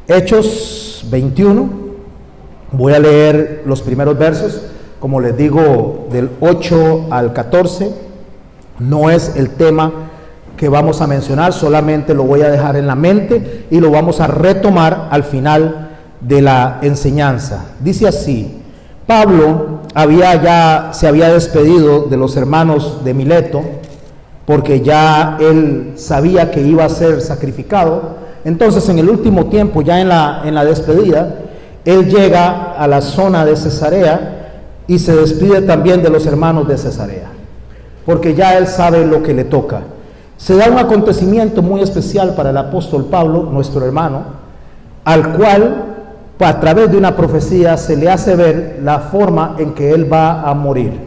Hechos 21, voy a leer los primeros versos, como les digo, del 8 al 14, no es el tema que vamos a mencionar, solamente lo voy a dejar en la mente y lo vamos a retomar al final de la enseñanza. Dice así: Pablo se había despedido de los hermanos de Mileto, porque ya él sabía que iba a ser sacrificado. Entonces, en el último tiempo, ya en la despedida, él llega a la zona de Cesarea y se despide también de los hermanos de Cesarea, porque ya él sabe lo que le toca. Se da un acontecimiento muy especial para el apóstol Pablo, nuestro hermano, al cual, a través de una profecía, se le hace ver la forma en que él va a morir.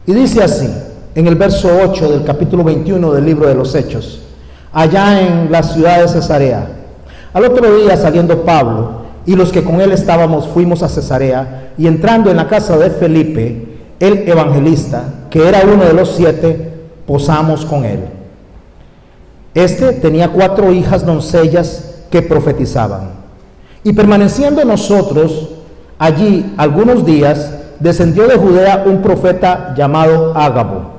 Y dice así, en el verso 8 del capítulo 21 del libro de los Hechos: allá en la ciudad de Cesarea, al otro día saliendo Pablo y los que con él estábamos, fuimos a Cesarea, y entrando en la casa de Felipe, el evangelista, que era uno de los 7, posamos con él. Este tenía 4 hijas doncellas que profetizaban. Y permaneciendo nosotros allí algunos días, descendió de Judea un profeta llamado Ágabo,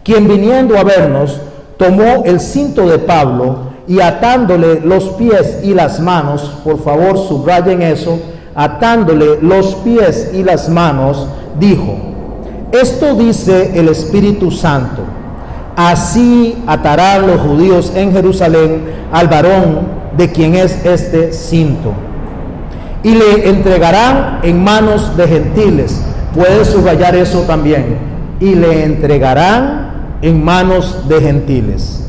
quien viniendo a vernos, tomó el cinto de Pablo y atándole los pies y las manos, por favor subrayen eso, atándole los pies y las manos, dijo: esto dice el Espíritu Santo, así atarán los judíos en Jerusalén al varón de quien es este cinto, y le entregarán en manos de gentiles. Puedes subrayar eso también: y le entregarán en manos de gentiles.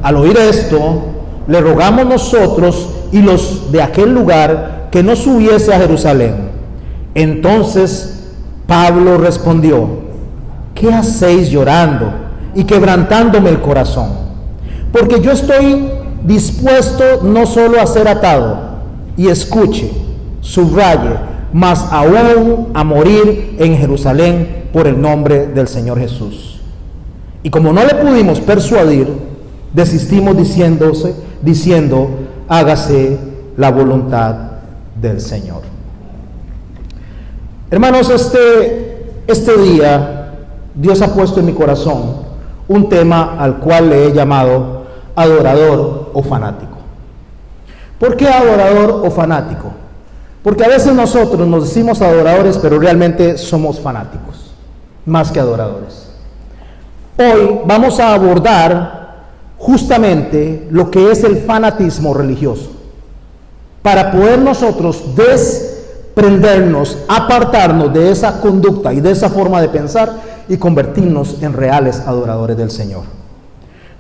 Al oír esto, le rogamos nosotros y los de aquel lugar que no subiese a Jerusalén. Entonces Pablo respondió: ¿qué hacéis llorando y quebrantándome el corazón? Porque yo estoy dispuesto no solo a ser atado, y escuche, subraye, mas aún a morir en Jerusalén por el nombre del Señor Jesús. Y como no le pudimos persuadir, desistimos diciendo: hágase la voluntad del Señor. Hermanos, este día Dios ha puesto en mi corazón un tema al cual le he llamado adorador o fanático. ¿Por qué adorador o fanático? Porque a veces nosotros nos decimos adoradores, pero realmente somos fanáticos, más que adoradores. Hoy vamos a abordar justamente lo que es el fanatismo religioso, para poder nosotros desprendernos, apartarnos de esa conducta y de esa forma de pensar y convertirnos en reales adoradores del Señor.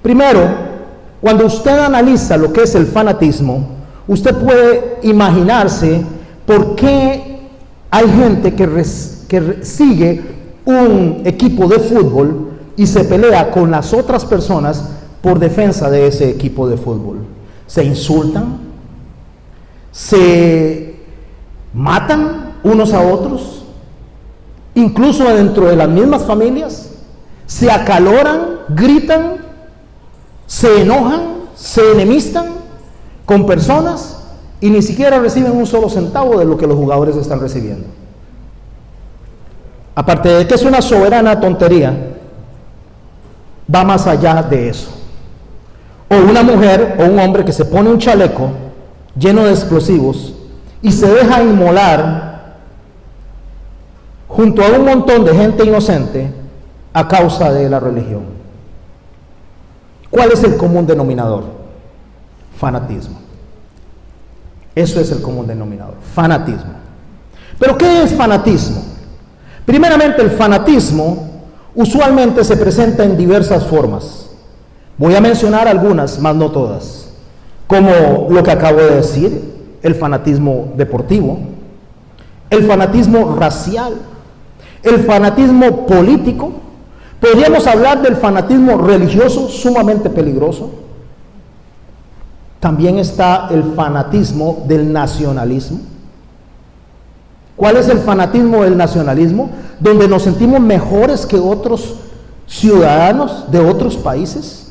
Primero, cuando usted analiza lo que es el fanatismo, usted puede imaginarse por qué hay gente que sigue un equipo de fútbol y se pelea con las otras personas por defensa de ese equipo de fútbol. Se insultan, se matan unos a otros, incluso dentro de las mismas familias, se acaloran, gritan, se enojan, se enemistan con personas y ni siquiera reciben un solo centavo de lo que los jugadores están recibiendo. Aparte de que es una soberana tontería, va más allá de eso. O una mujer o un hombre que se pone un chaleco lleno de explosivos y se deja inmolar junto a un montón de gente inocente a causa de la religión. ¿Cuál es el común denominador? Fanatismo. Eso es el común denominador, fanatismo. ¿Pero qué es fanatismo? Primeramente, el fanatismo usualmente se presenta en diversas formas. Voy a mencionar algunas, más no todas, como lo que acabo de decir, el fanatismo deportivo, el fanatismo racial, el fanatismo político. Podríamos hablar del fanatismo religioso, sumamente peligroso. También está el fanatismo del nacionalismo. ¿Cuál es el fanatismo del nacionalismo? Donde nos sentimos mejores que otros ciudadanos de otros países,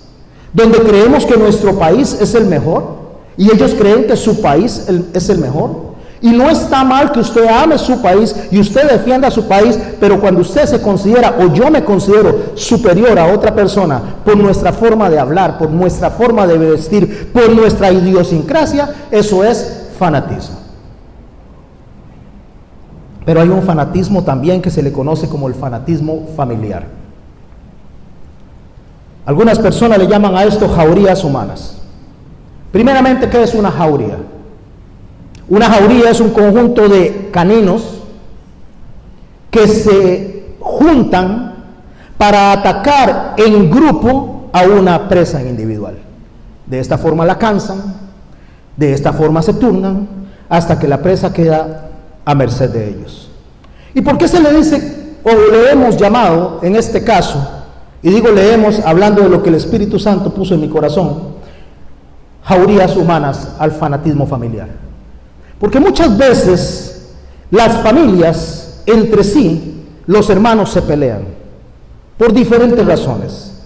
donde creemos que nuestro país es el mejor y ellos creen que su país es el mejor. Y no está mal que usted ame su país y usted defienda su país, pero cuando usted se considera, o yo me considero superior a otra persona por nuestra forma de hablar, por nuestra forma de vestir, por nuestra idiosincrasia, eso es fanatismo. Pero hay un fanatismo también que se le conoce como el fanatismo familiar. Algunas personas le llaman a esto jaurías humanas. Primeramente, ¿qué es una jauría? Una jauría es un conjunto de caninos que se juntan para atacar en grupo a una presa en individual. De esta forma la cansan, de esta forma se turnan, hasta que la presa queda a merced de ellos. ¿Y por qué se le dice, o le hemos llamado en este caso, y digo leemos hablando de lo que el Espíritu Santo puso en mi corazón, jaurías humanas al fanatismo familiar? Porque muchas veces las familias entre sí, los hermanos se pelean por diferentes razones,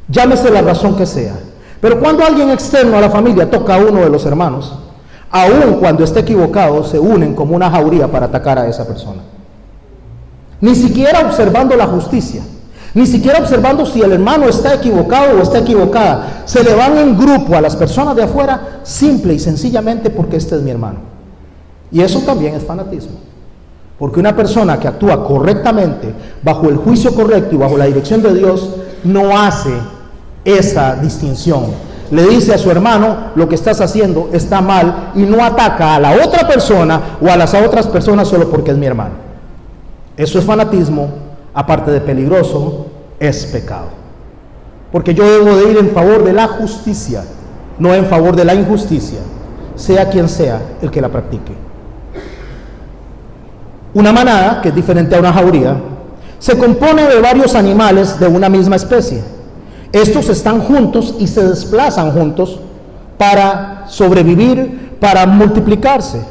llámese la razón que sea. Pero cuando alguien externo a la familia toca a uno de los hermanos, aun cuando esté equivocado, se unen como una jauría para atacar a esa persona. Ni siquiera observando la justicia, ni siquiera observando si el hermano está equivocado o está equivocada. Se le van en grupo a las personas de afuera, simple y sencillamente porque este es mi hermano. Y eso también es fanatismo. Porque una persona que actúa correctamente, bajo el juicio correcto y bajo la dirección de Dios, no hace esa distinción. Le dice a su hermano, lo que estás haciendo está mal, y no ataca a la otra persona o a las otras personas solo porque es mi hermano. Eso es fanatismo, aparte de peligroso, es pecado. Porque yo debo de ir en favor de la justicia, no en favor de la injusticia, sea quien sea el que la practique. Una manada, que es diferente a una jauría, se compone de varios animales de una misma especie. Estos están juntos y se desplazan juntos para sobrevivir, para multiplicarse.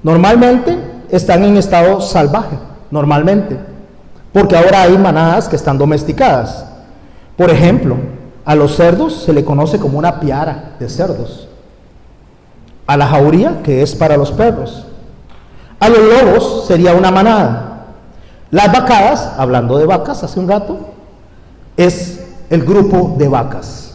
Normalmente están en estado salvaje, normalmente, porque ahora hay manadas que están domesticadas. Por ejemplo, a los cerdos se le conoce como una piara de cerdos. A la jauría, que es para los perros. A los lobos sería una manada. Las vacadas, hablando de vacas hace un rato, es el grupo de vacas.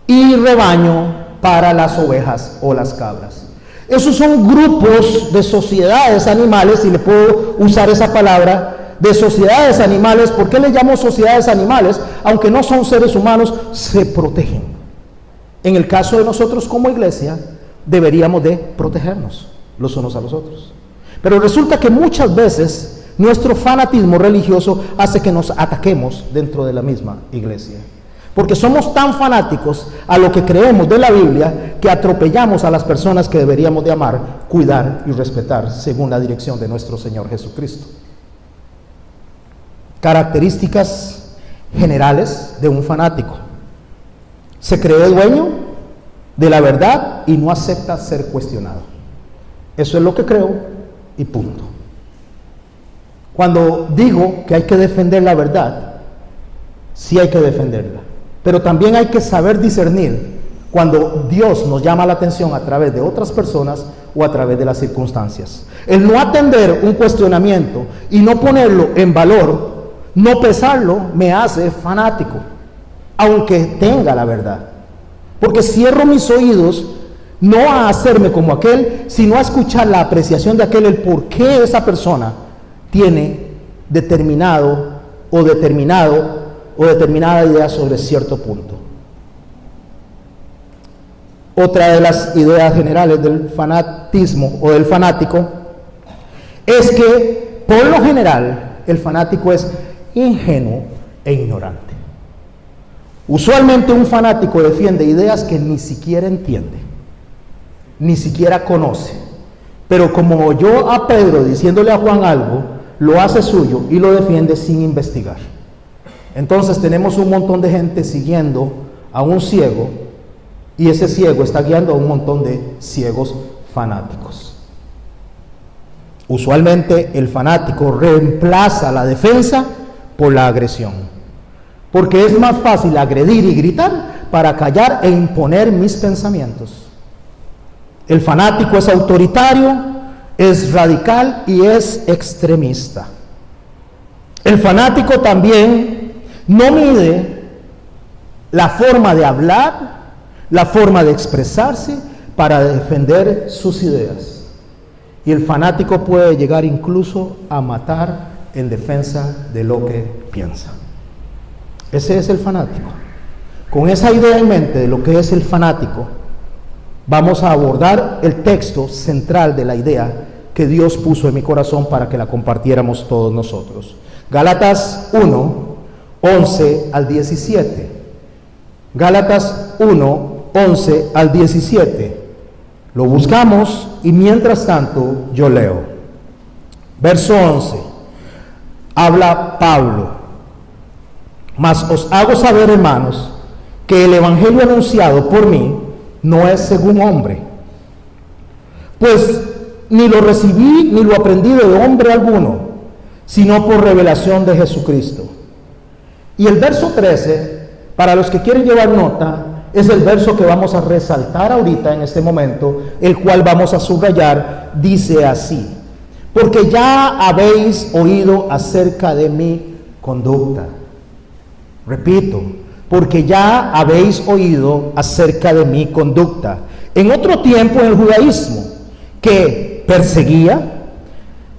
Y rebaño para las ovejas o las cabras. Esos son grupos de sociedades animales, si le puedo usar esa palabra, de sociedades animales. ¿Por qué le llamo sociedades animales? Aunque no son seres humanos, se protegen. En el caso de nosotros como iglesia, deberíamos de protegernos los unos a los otros. Pero resulta que muchas veces nuestro fanatismo religioso hace que nos ataquemos dentro de la misma iglesia. Porque somos tan fanáticos a lo que creemos de la Biblia que atropellamos a las personas que deberíamos de amar, cuidar y respetar según la dirección de nuestro Señor Jesucristo. Características generales de un fanático: se cree dueño de la verdad y no acepta ser cuestionado. Eso es lo que creo y punto. Cuando digo que hay que defender la verdad, sí hay que defenderla, pero también hay que saber discernir cuando Dios nos llama la atención a través de otras personas o a través de las circunstancias. El no atender un cuestionamiento y no ponerlo en valor, no pesarlo, me hace fanático, aunque tenga la verdad. Porque cierro mis oídos no a hacerme como aquel, sino a escuchar la apreciación de aquel, el por qué esa persona tiene determinada idea sobre cierto punto. Otra de las ideas generales del fanatismo o del fanático es que, por lo general, el fanático es ingenuo e ignorante. Usualmente un fanático defiende ideas que ni siquiera entiende, ni siquiera conoce, pero como oyó a Pedro diciéndole a Juan algo, lo hace suyo y lo defiende sin investigar. Entonces tenemos un montón de gente siguiendo a un ciego, y ese ciego está guiando a un montón de ciegos fanáticos. Usualmente el fanático reemplaza la defensa por la agresión, porque es más fácil agredir y gritar para callar e imponer mis pensamientos. El fanático es autoritario, es radical y es extremista. El fanático también no mide la forma de hablar, la forma de expresarse para defender sus ideas. Y el fanático puede llegar incluso a matar en defensa de lo que piensa. Ese es el fanático. Con esa idea en mente de lo que es el fanático, vamos a abordar el texto central de la idea que Dios puso en mi corazón para que la compartiéramos todos nosotros. Gálatas 1, 11 al 17. Gálatas 1, 11 al 17. Lo buscamos y mientras tanto yo leo. Verso 11. Habla Pablo. Mas os hago saber, hermanos, que el evangelio anunciado por mí no es según hombre. Pues ni lo recibí ni lo aprendí de hombre alguno, sino por revelación de Jesucristo. Y el verso 13, para los que quieren llevar nota, es el verso que vamos a resaltar ahorita en este momento, el cual vamos a subrayar. Dice así: porque ya habéis oído acerca de mi conducta. Repito, porque ya habéis oído acerca de mi conducta. En otro tiempo en el judaísmo, que perseguía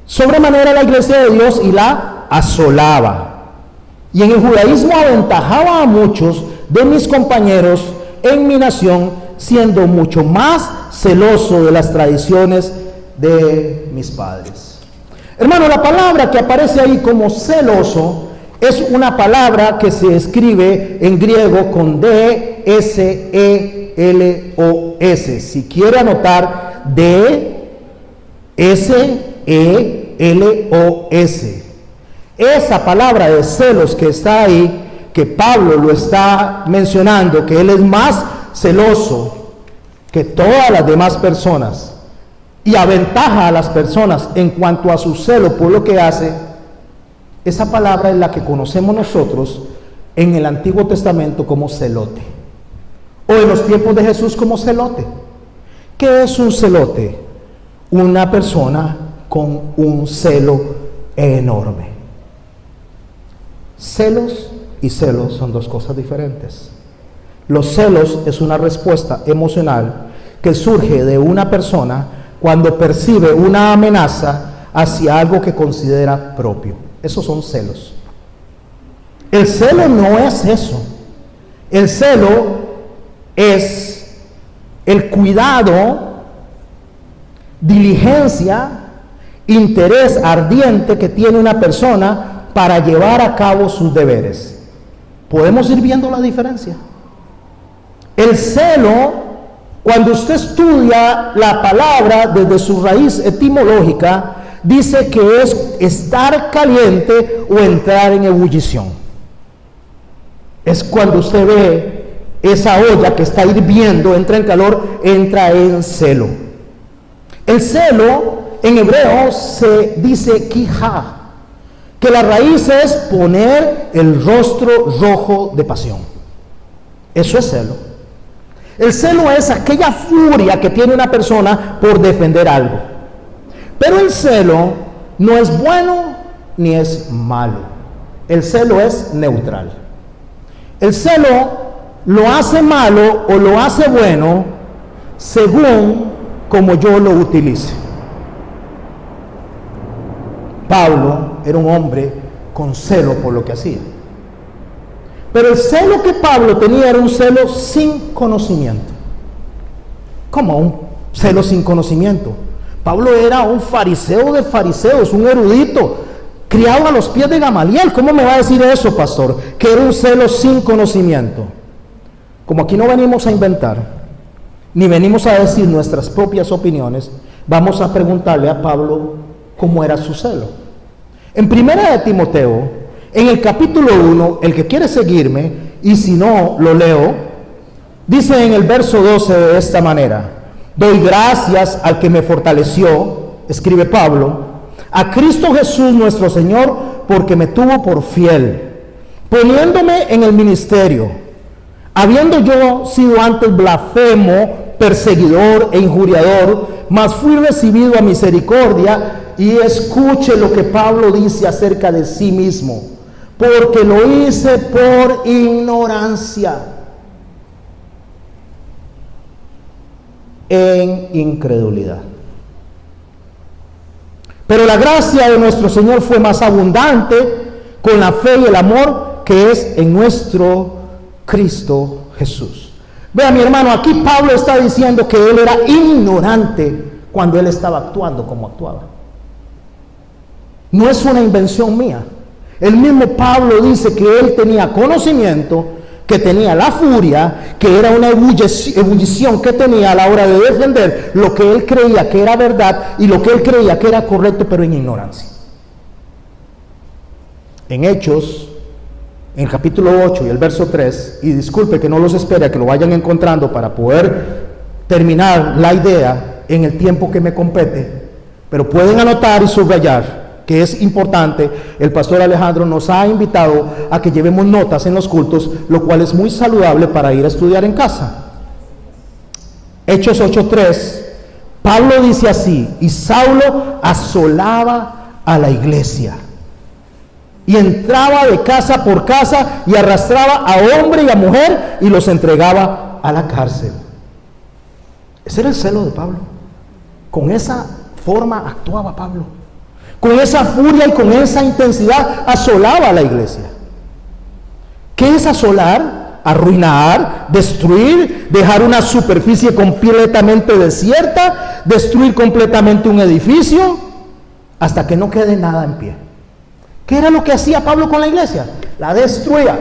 sobremanera la iglesia de Dios y la asolaba. Y en el judaísmo aventajaba a muchos de mis compañeros en mi nación, siendo mucho más celoso de las tradiciones de mis padres. Hermano, la palabra que aparece ahí como celoso es una palabra que se escribe en griego con D-S-E-L-O-S. Si quiere anotar, D-S-E-L-O-S. Esa palabra de celos que está ahí, que Pablo lo está mencionando, que él es más celoso que todas las demás personas y aventaja a las personas en cuanto a su celo por lo que hace. Esa palabra es la que conocemos nosotros en el Antiguo Testamento como celote, o en los tiempos de Jesús como celote. ¿Qué es un celote? Una persona con un celo enorme. Celos y celos son dos cosas diferentes. Los celos es una respuesta emocional que surge de una persona cuando percibe una amenaza hacia algo que considera propio. Esos son celos. El celo no es eso. El celo es el cuidado, diligencia, interés ardiente que tiene una persona para llevar a cabo sus deberes. ¿Podemos ir viendo la diferencia? El celo, cuando usted estudia la palabra desde su raíz etimológica, dice que es estar caliente o entrar en ebullición. Es cuando usted ve esa olla que está hirviendo, entra en calor, entra en celo. El celo en hebreo se dice kijá, que la raíz es poner el rostro rojo de pasión. Eso es celo. El celo es aquella furia que tiene una persona por defender algo. Pero el celo no es bueno ni es malo. El celo es neutral. El celo lo hace malo o lo hace bueno según como yo lo utilice. Pablo era un hombre con celo por lo que hacía. Pero el celo que Pablo tenía era un celo sin conocimiento. ¿Cómo un celo sin conocimiento? Pablo era un fariseo de fariseos, un erudito, criado a los pies de Gamaliel. ¿Cómo me va a decir eso, pastor? Que era un celo sin conocimiento. Como aquí no venimos a inventar, ni venimos a decir nuestras propias opiniones, vamos a preguntarle a Pablo cómo era su celo. En primera de Timoteo, en el capítulo 1, el que quiere seguirme, y si no, lo leo, dice en el verso 12 de esta manera: doy gracias al que me fortaleció, escribe Pablo, a Cristo Jesús nuestro Señor, porque me tuvo por fiel, poniéndome en el ministerio, habiendo yo sido antes blasfemo perseguidor e injuriador, mas fui recibido a misericordia. Y escuche lo que Pablo dice acerca de sí mismo: porque lo hice por ignorancia, en incredulidad. Pero la gracia de nuestro Señor fue más abundante con la fe y el amor que es en nuestro Cristo Jesús. Vea, mi hermano, aquí Pablo está diciendo que él era ignorante cuando él estaba actuando como actuaba. No es una invención mía. El mismo Pablo dice que él tenía conocimiento, que tenía la furia, que era una ebullición que tenía a la hora de defender lo que él creía que era verdad y lo que él creía que era correcto, pero en ignorancia. En Hechos, en el capítulo 8 y el verso 3, y disculpe que no los espere a que lo vayan encontrando para poder terminar la idea en el tiempo que me compete, pero pueden anotar y subrayar que es importante. El pastor Alejandro nos ha invitado a que llevemos notas en los cultos, lo cual es muy saludable para ir a estudiar en casa. Hechos 8:3, Pablo dice así: y Saulo asolaba a la iglesia y entraba de casa por casa y arrastraba a hombre y a mujer y los entregaba a la cárcel. Ese era el celo de Pablo. Con esa forma actuaba Pablo. Con esa furia y con esa intensidad asolaba a la iglesia. ¿Qué es asolar? Arruinar, destruir, dejar una superficie completamente desierta, destruir completamente un edificio hasta que no quede nada en pie. ¿Qué era lo que hacía Pablo con la iglesia? La destruía.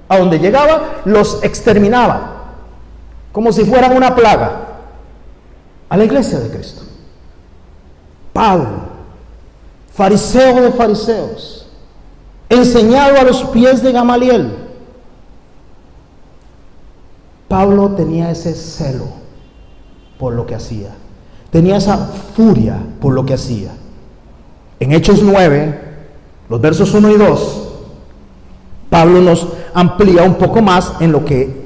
A donde llegaba, los exterminaba, como si fueran una plaga, a la iglesia de Cristo. Pablo, fariseo de fariseos, enseñado a los pies de Gamaliel. Pablo tenía ese celo por lo que hacía, tenía esa furia por lo que hacía. En Hechos 9, los versos 1 y 2, Pablo nos amplía un poco más en lo que,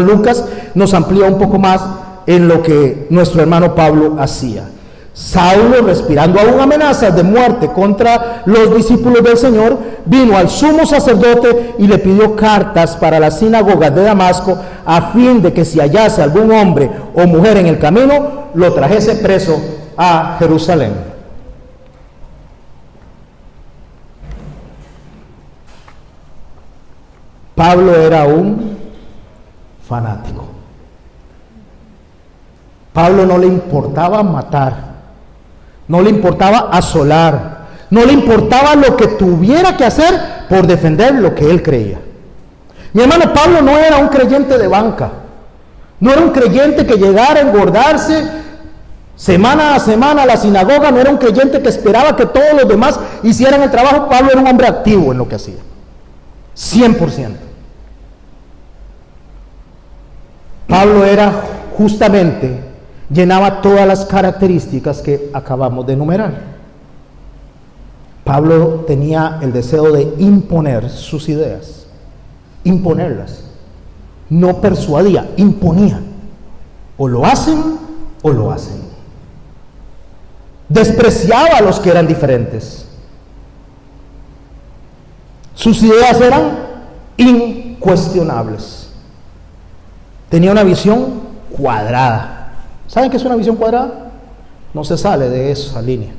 Lucas nos amplía un poco más en lo que nuestro hermano Pablo hacía. Saulo, respirando aún amenazas de muerte contra los discípulos del Señor, vino al sumo sacerdote y le pidió cartas para las sinagogas de Damasco, a fin de que si hallase algún hombre o mujer en el camino, lo trajese preso a Jerusalén. Pablo era un fanático. Pablo no le importaba matar, no le importaba asolar, no le importaba lo que tuviera que hacer por defender lo que él creía. Mi hermano, Pablo no era un creyente de banca, no era un creyente que llegara a engordarse semana a semana a la sinagoga, no era un creyente que esperaba que todos los demás hicieran el trabajo. Pablo era un hombre activo en lo que hacía, 100%. Pablo era justamente, llenaba todas las características que acabamos de enumerar. Pablo tenía el deseo de imponer sus ideas, imponerlas. No persuadía, imponía. O lo hacen o lo hacen. Despreciaba a los que eran diferentes. Sus ideas eran incuestionables. Tenía una visión cuadrada. ¿Saben qué es una visión cuadrada? No se sale de esa línea.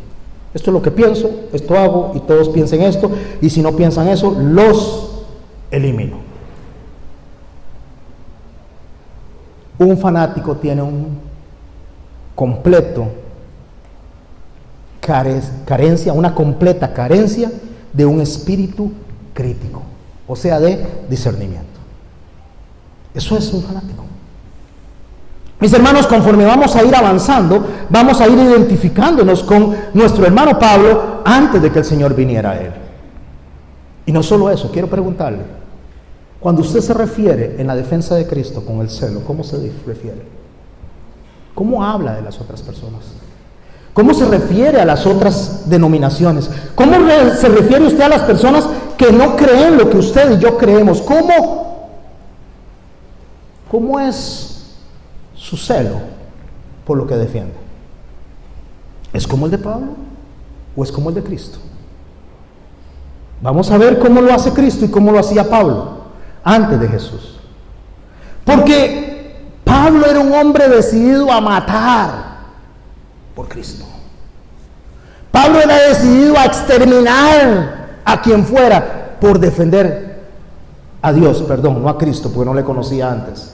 Esto es lo que pienso, esto hago y todos piensen esto, y si no piensan eso, los elimino. Un fanático tiene un completo carencia, una completa carencia de un espíritu crítico, o sea, de discernimiento. Eso es un fanático. Mis hermanos, conforme vamos a ir avanzando, vamos a ir identificándonos con nuestro hermano Pablo antes de que el Señor viniera a él. Y no solo eso, quiero preguntarle, cuando usted se refiere en la defensa de Cristo con el celo, ¿cómo se refiere? ¿Cómo habla de las otras personas? ¿Cómo se refiere a las otras denominaciones? ¿Cómo se refiere usted a las personas que no creen lo que usted y yo creemos? ¿Cómo es su celo por lo que defiende. ¿Es como el de Pablo o es como el de Cristo? Vamos a ver cómo lo hace Cristo y cómo lo hacía Pablo antes de Jesús. Porque Pablo era un hombre decidido a matar por Cristo. Pablo era decidido a exterminar a quien fuera por defender a Dios, perdón, no a Cristo, porque no le conocía antes.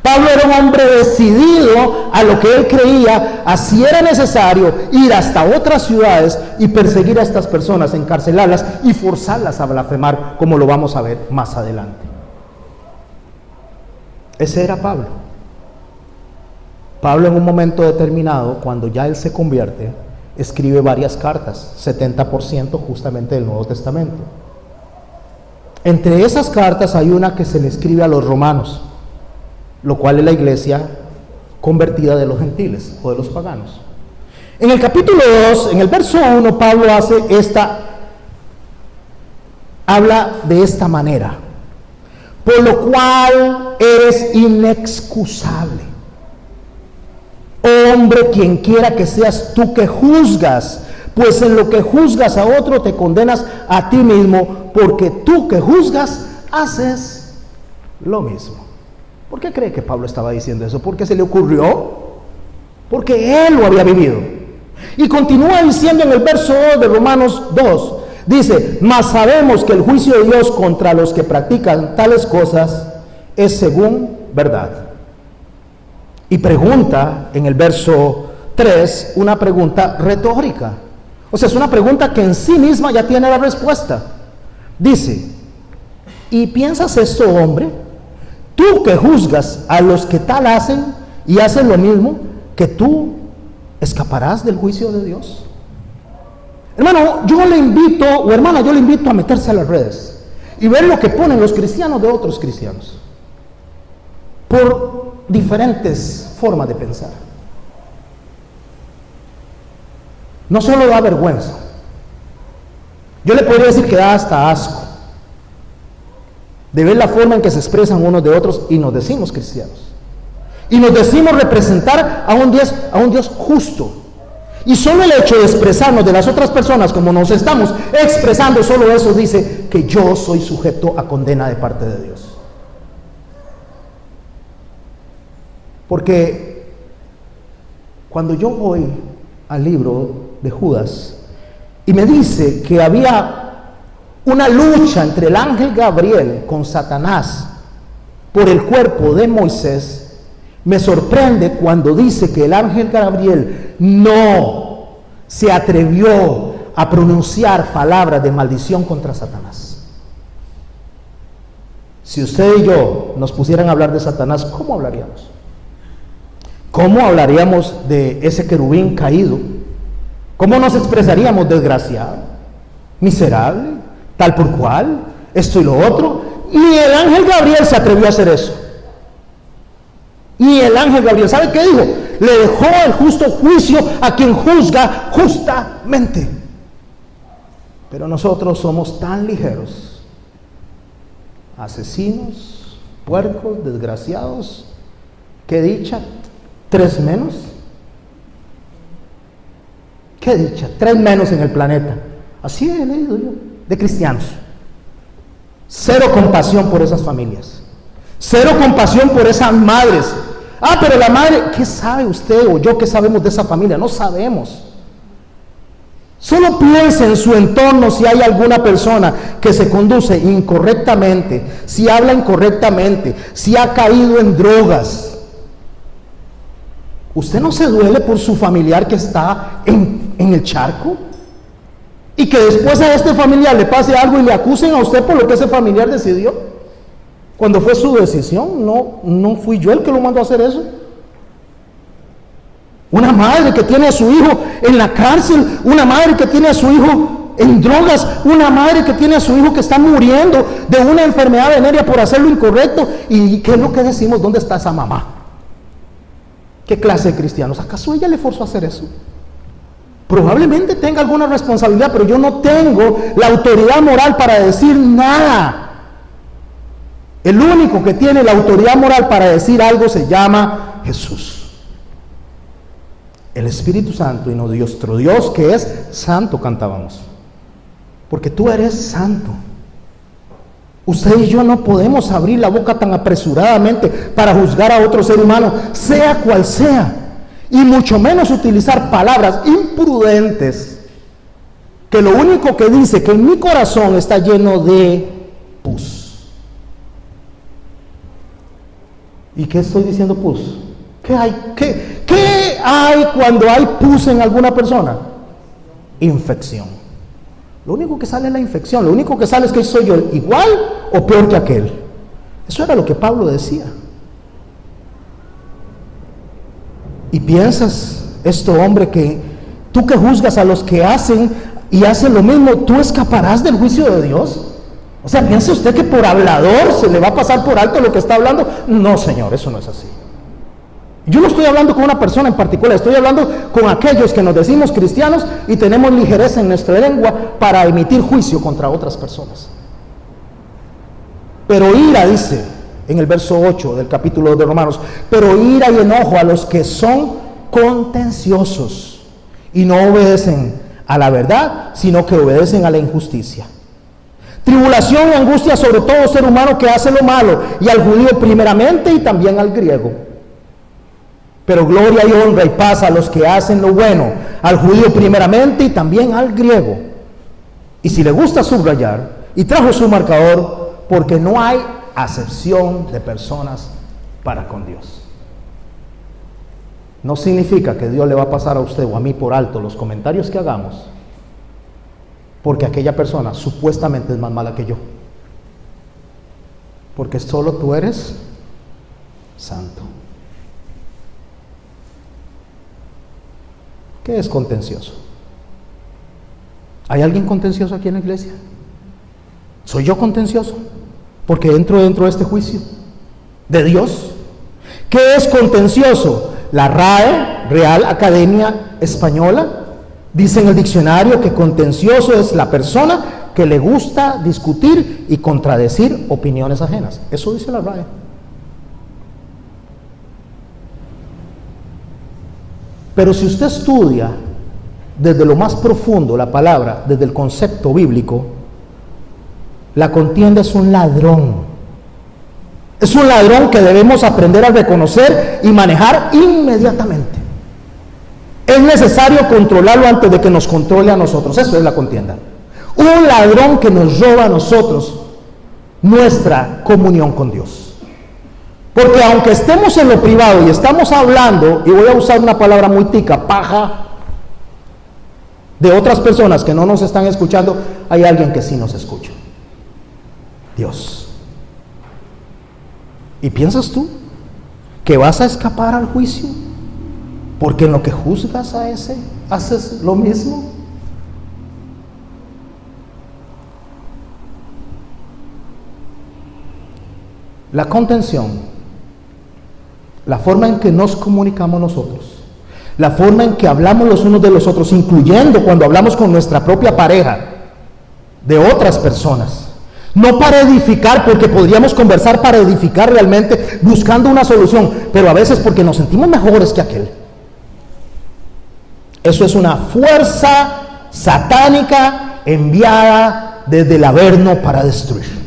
Pablo era un hombre decidido a lo que él creía, así era necesario ir hasta otras ciudades y perseguir a estas personas, encarcelarlas y forzarlas a blasfemar, como lo vamos a ver más adelante. Ese era Pablo. Pablo en un momento determinado, cuando ya él se convierte, escribe varias cartas, 70% justamente del Nuevo Testamento. Entre esas cartas hay una que se le escribe a los romanos, lo cual es la iglesia convertida de los gentiles o de los paganos. En el capítulo 2, en el verso 1, Pablo habla de esta manera: por lo cual eres inexcusable, oh hombre, quien quiera que seas tú que juzgas, pues en lo que juzgas a otro te condenas a ti mismo, porque tú que juzgas haces lo mismo. ¿Por qué cree que Pablo estaba diciendo eso? ¿Porque se le ocurrió? Porque él lo había vivido. Y continúa diciendo en el verso 2 de Romanos 2, dice: mas sabemos que el juicio de Dios contra los que practican tales cosas es según verdad. Y pregunta en el verso 3 una pregunta retórica. O sea, es una pregunta que en sí misma ya tiene la respuesta. Dice: ¿y piensas esto, hombre? Tú que juzgas a los que tal hacen y hacen lo mismo, que tú escaparás del juicio de Dios. Hermano, yo le invito, o hermana, yo le invito a meterse a las redes y ver lo que ponen los cristianos de otros cristianos, por diferentes formas de pensar. No solo da vergüenza, yo le podría decir que da hasta asco de ver la forma en que se expresan unos de otros, y nos decimos cristianos, y nos decimos representar a un Dios justo, y solo el hecho de expresarnos de las otras personas como nos estamos expresando, solo eso dice que yo soy sujeto a condena de parte de Dios. Porque cuando yo voy al libro de Judas y me dice que había una lucha entre el ángel Gabriel con Satanás por el cuerpo de Moisés, me sorprende cuando dice que el ángel Gabriel no se atrevió a pronunciar palabras de maldición contra Satanás. Si usted y yo nos pusieran a hablar de Satanás, ¿cómo hablaríamos? ¿Cómo hablaríamos de ese querubín caído? ¿Cómo nos expresaríamos? Desgraciado, miserable, tal por cual, esto y lo otro. Ni el ángel Gabriel se atrevió a hacer eso. Ni el ángel Gabriel, ¿sabe qué dijo? Le dejó el justo juicio a quien juzga justamente. Pero nosotros somos tan ligeros, asesinos, puercos, desgraciados. ¿Qué dicha? 3 menos. ¿Qué dicha? 3 menos en el planeta. Así he leído yo de cristianos. Cero compasión por esas familias, cero compasión por esas madres. Pero la madre, ¿qué sabe usted o yo qué sabemos de esa familia? No sabemos. Solo piense en su entorno si hay alguna persona que se conduce incorrectamente, si habla incorrectamente, si ha caído en drogas. ¿Usted no se duele por su familiar que está en el charco? Y que después a este familiar le pase algo y le acusen a usted por lo que ese familiar decidió, cuando fue su decisión. No fui yo el que lo mandó a hacer eso. Una madre que tiene a su hijo en la cárcel, una madre que tiene a su hijo en drogas, una madre que tiene a su hijo que está muriendo de una enfermedad venérea por hacer lo incorrecto. ¿Y qué es lo que decimos? ¿Dónde está esa mamá? ¿Qué clase de cristianos? ¿Acaso ella le forzó a hacer eso? Probablemente tenga alguna responsabilidad, pero yo no tengo la autoridad moral para decir nada. El único que tiene la autoridad moral para decir algo se llama Jesús. el Espíritu Santo y nuestro Dios que es santo, cantábamos. Porque tú eres santo. Usted y yo no podemos abrir la boca tan apresuradamente para juzgar a otro ser humano, sea cual sea, y mucho menos utilizar palabras imprudentes, que lo único que dice que en mi corazón está lleno de pus. ¿Y qué estoy diciendo pus? ¿Qué hay cuando hay pus en alguna persona? Infección. Lo único que sale es la infección, lo único que sale es que soy yo igual o peor que aquel. Eso era lo que Pablo decía. Y piensas, hombre, que tú que juzgas a los que hacen y hacen lo mismo, ¿tú escaparás del juicio de Dios? O sea, ¿piensa usted que por hablador se le va a pasar por alto lo que está hablando? No, Señor, eso no es así. Yo no estoy hablando con una persona en particular, estoy hablando con aquellos que nos decimos cristianos y tenemos ligereza en nuestra lengua para emitir juicio contra otras personas. Pero ira, dice en el verso 8 del capítulo 2 de Romanos, pero ira y enojo a los que son contenciosos y no obedecen a la verdad, sino que obedecen a la injusticia. Tribulación y angustia sobre todo ser humano que hace lo malo, y al judío primeramente y también al griego. Pero gloria y honra y paz a los que hacen lo bueno, al judío primeramente y también al griego. Y si le gusta subrayar, y trajo su marcador, porque no hay acepción de personas para con Dios. No significa que Dios le va a pasar a usted o a mí por alto los comentarios que hagamos, porque aquella persona supuestamente es más mala que yo. Porque solo tú eres santo. ¿Qué es contencioso? ¿Hay alguien contencioso aquí en la iglesia? ¿Soy yo contencioso? Porque entro dentro de este juicio de Dios. ¿Qué es contencioso? La RAE, Real Academia Española, dice en el diccionario que contencioso es la persona que le gusta discutir y contradecir opiniones ajenas. Eso dice la RAE. Pero si usted estudia desde lo más profundo la palabra, desde el concepto bíblico, la contienda es un ladrón. Es un ladrón que debemos aprender a reconocer y manejar inmediatamente. Es necesario controlarlo antes de que nos controle a nosotros. Eso es la contienda. Un ladrón que nos roba a nosotros nuestra comunión con Dios. Porque aunque estemos en lo privado y estamos hablando, y voy a usar una palabra muy tica, paja, de otras personas que no nos están escuchando, hay alguien que sí nos escucha. Dios. ¿Y piensas tú que vas a escapar al juicio? Porque en lo que juzgas a ese, haces lo mismo. La contención, la forma en que nos comunicamos nosotros, la forma en que hablamos los unos de los otros, incluyendo cuando hablamos con nuestra propia pareja, de otras personas, no para edificar, porque podríamos conversar para edificar realmente, buscando una solución, pero a veces porque nos sentimos mejores que aquel. Eso es una fuerza satánica enviada desde el Averno para destruir.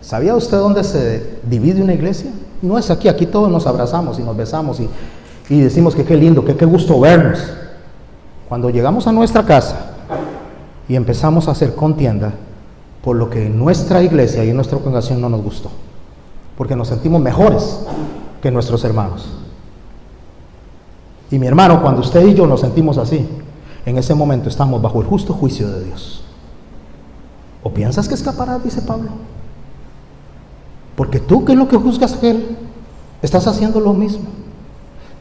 ¿Sabía usted dónde se divide una iglesia? No es aquí, aquí todos nos abrazamos y nos besamos y decimos que qué lindo, que qué gusto vernos. Cuando llegamos a nuestra casa y empezamos a hacer contienda por lo que en nuestra iglesia y en nuestra congregación no nos gustó, porque nos sentimos mejores que nuestros hermanos. Y mi hermano, cuando usted y yo nos sentimos así, en ese momento estamos bajo el justo juicio de Dios. ¿O piensas que escaparás? Dice Pablo. Porque tú, que es lo que juzgas a aquel, estás haciendo lo mismo.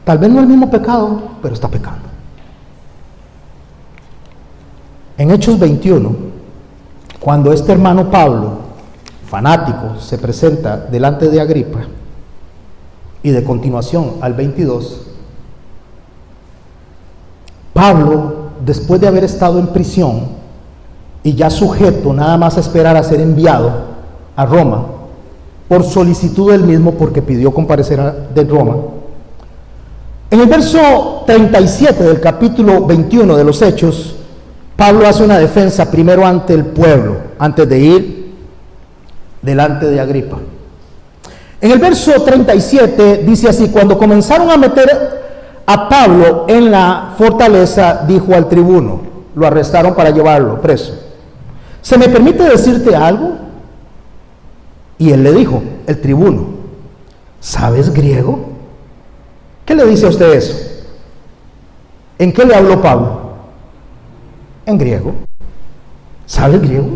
Tal vez no el mismo pecado, pero está pecando. En Hechos 21, cuando este hermano Pablo, fanático, se presenta delante de Agripa, y de continuación al 22, Pablo, después de haber estado en prisión y ya sujeto nada más a esperar a ser enviado a Roma, por solicitud del mismo, porque pidió comparecer de Roma, En el verso 37 del capítulo 21 de los Hechos, Pablo hace una defensa primero ante el pueblo, antes de ir delante de Agripa. En el verso 37 dice así: cuando comenzaron a meter a Pablo en la fortaleza, dijo al tribuno, lo arrestaron para llevarlo preso: ¿se me permite decirte algo? Y él le dijo, el tribuno, ¿sabes griego? ¿Qué le dice a usted eso? ¿En qué le habló Pablo? En griego. ¿Sabes griego?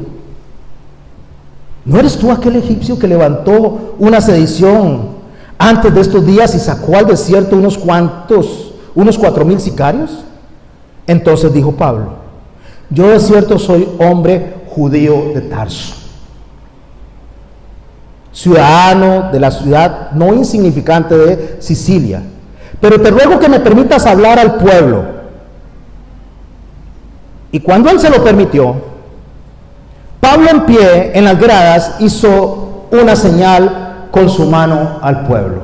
¿No eres tú aquel egipcio que levantó una sedición antes de estos días y sacó al desierto unos 4,000 sicarios? Entonces dijo Pablo, yo de cierto soy hombre judío de Tarso, ciudadano de la ciudad no insignificante de Sicilia, pero te ruego que me permitas hablar al pueblo. Y cuando él se lo permitió, Pablo en pie en las gradas hizo una señal con su mano al pueblo.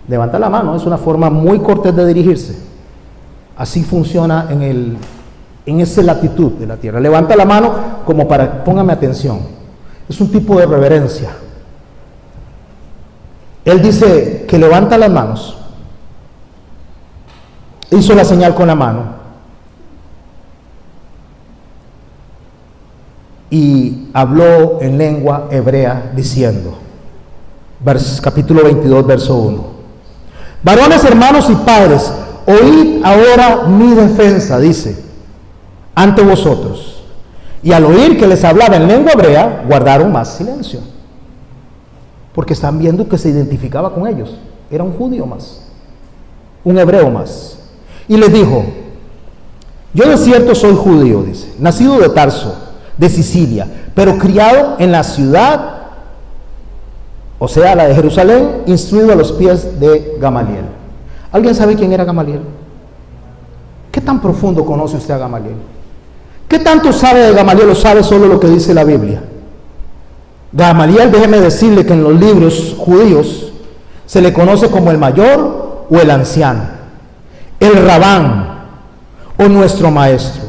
Levanta la mano, es una forma muy cortés de dirigirse. Así funciona en esa latitud de la tierra. Levanta la mano como para, póngame atención, es un tipo de reverencia. Él dice que levanta las manos, hizo la señal con la mano y habló en lengua hebrea diciendo, capítulo 22, verso 1: varones, hermanos y padres, oíd ahora mi defensa, dice, ante vosotros. Y al oír que les hablaba en lengua hebrea, guardaron más silencio, porque están viendo que se identificaba con ellos. Era un judío más, un hebreo más. Y les dijo, yo de cierto soy judío, dice, nacido de Tarso, de Sicilia, pero criado en la ciudad, o sea, la de Jerusalén, instruido a los pies de Gamaliel. ¿Alguien sabe quién era Gamaliel? ¿Qué tan profundo conoce usted a Gamaliel? ¿Qué tanto sabe de Gamaliel o sabe solo lo que dice la Biblia? Gamaliel, déjeme decirle que en los libros judíos se le conoce como el mayor o el anciano, el rabán o nuestro maestro.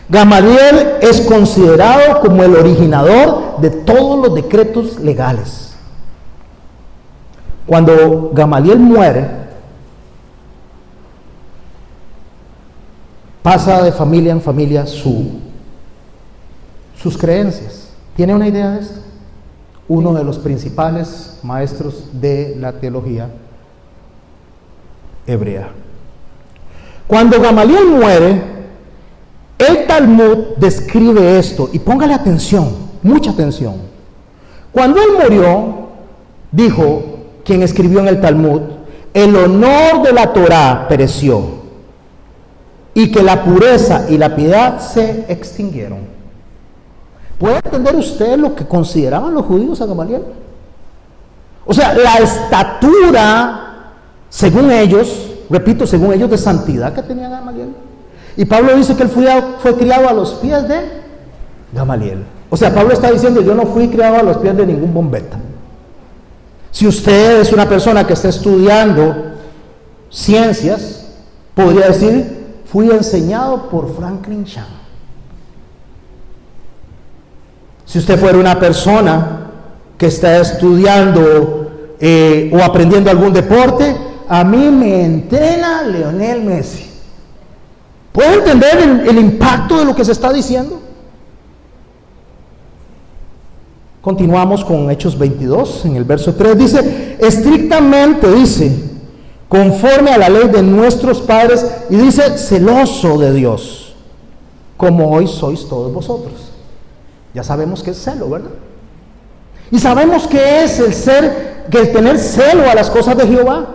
Gamaliel es considerado como el originador de todos los decretos legales. Cuando Gamaliel muere, pasa de familia en familia sus creencias. ¿Tiene una idea de esto? Uno de los principales maestros de la teología hebrea. Cuando Gamaliel muere, el Talmud describe esto, y póngale atención, mucha atención. Cuando él murió, dijo quien escribió en el Talmud, el honor de la Torá pereció, y que la pureza y la piedad se extinguieron. ¿Puede entender usted lo que consideraban los judíos a Gamaliel? O sea, la estatura, según ellos, repito, según ellos, de santidad que tenía Gamaliel. Y Pablo dice que él fue criado a los pies de Gamaliel. O sea, Pablo está diciendo, yo no fui criado a los pies de ningún bombeta. Si usted es una persona que está estudiando ciencias, podría decir, fui enseñado por Franklin Chan. Si usted fuera una persona que está estudiando o aprendiendo algún deporte, a mí me entrena Lionel Messi. ¿Puede entender el impacto de lo que se está diciendo? Continuamos con Hechos 22, en el verso 3, dice, estrictamente, dice, conforme a la ley de nuestros padres, y dice, celoso de Dios, como hoy sois todos vosotros. Ya sabemos que es celo, ¿verdad? Y sabemos que es el tener celo a las cosas de Jehová.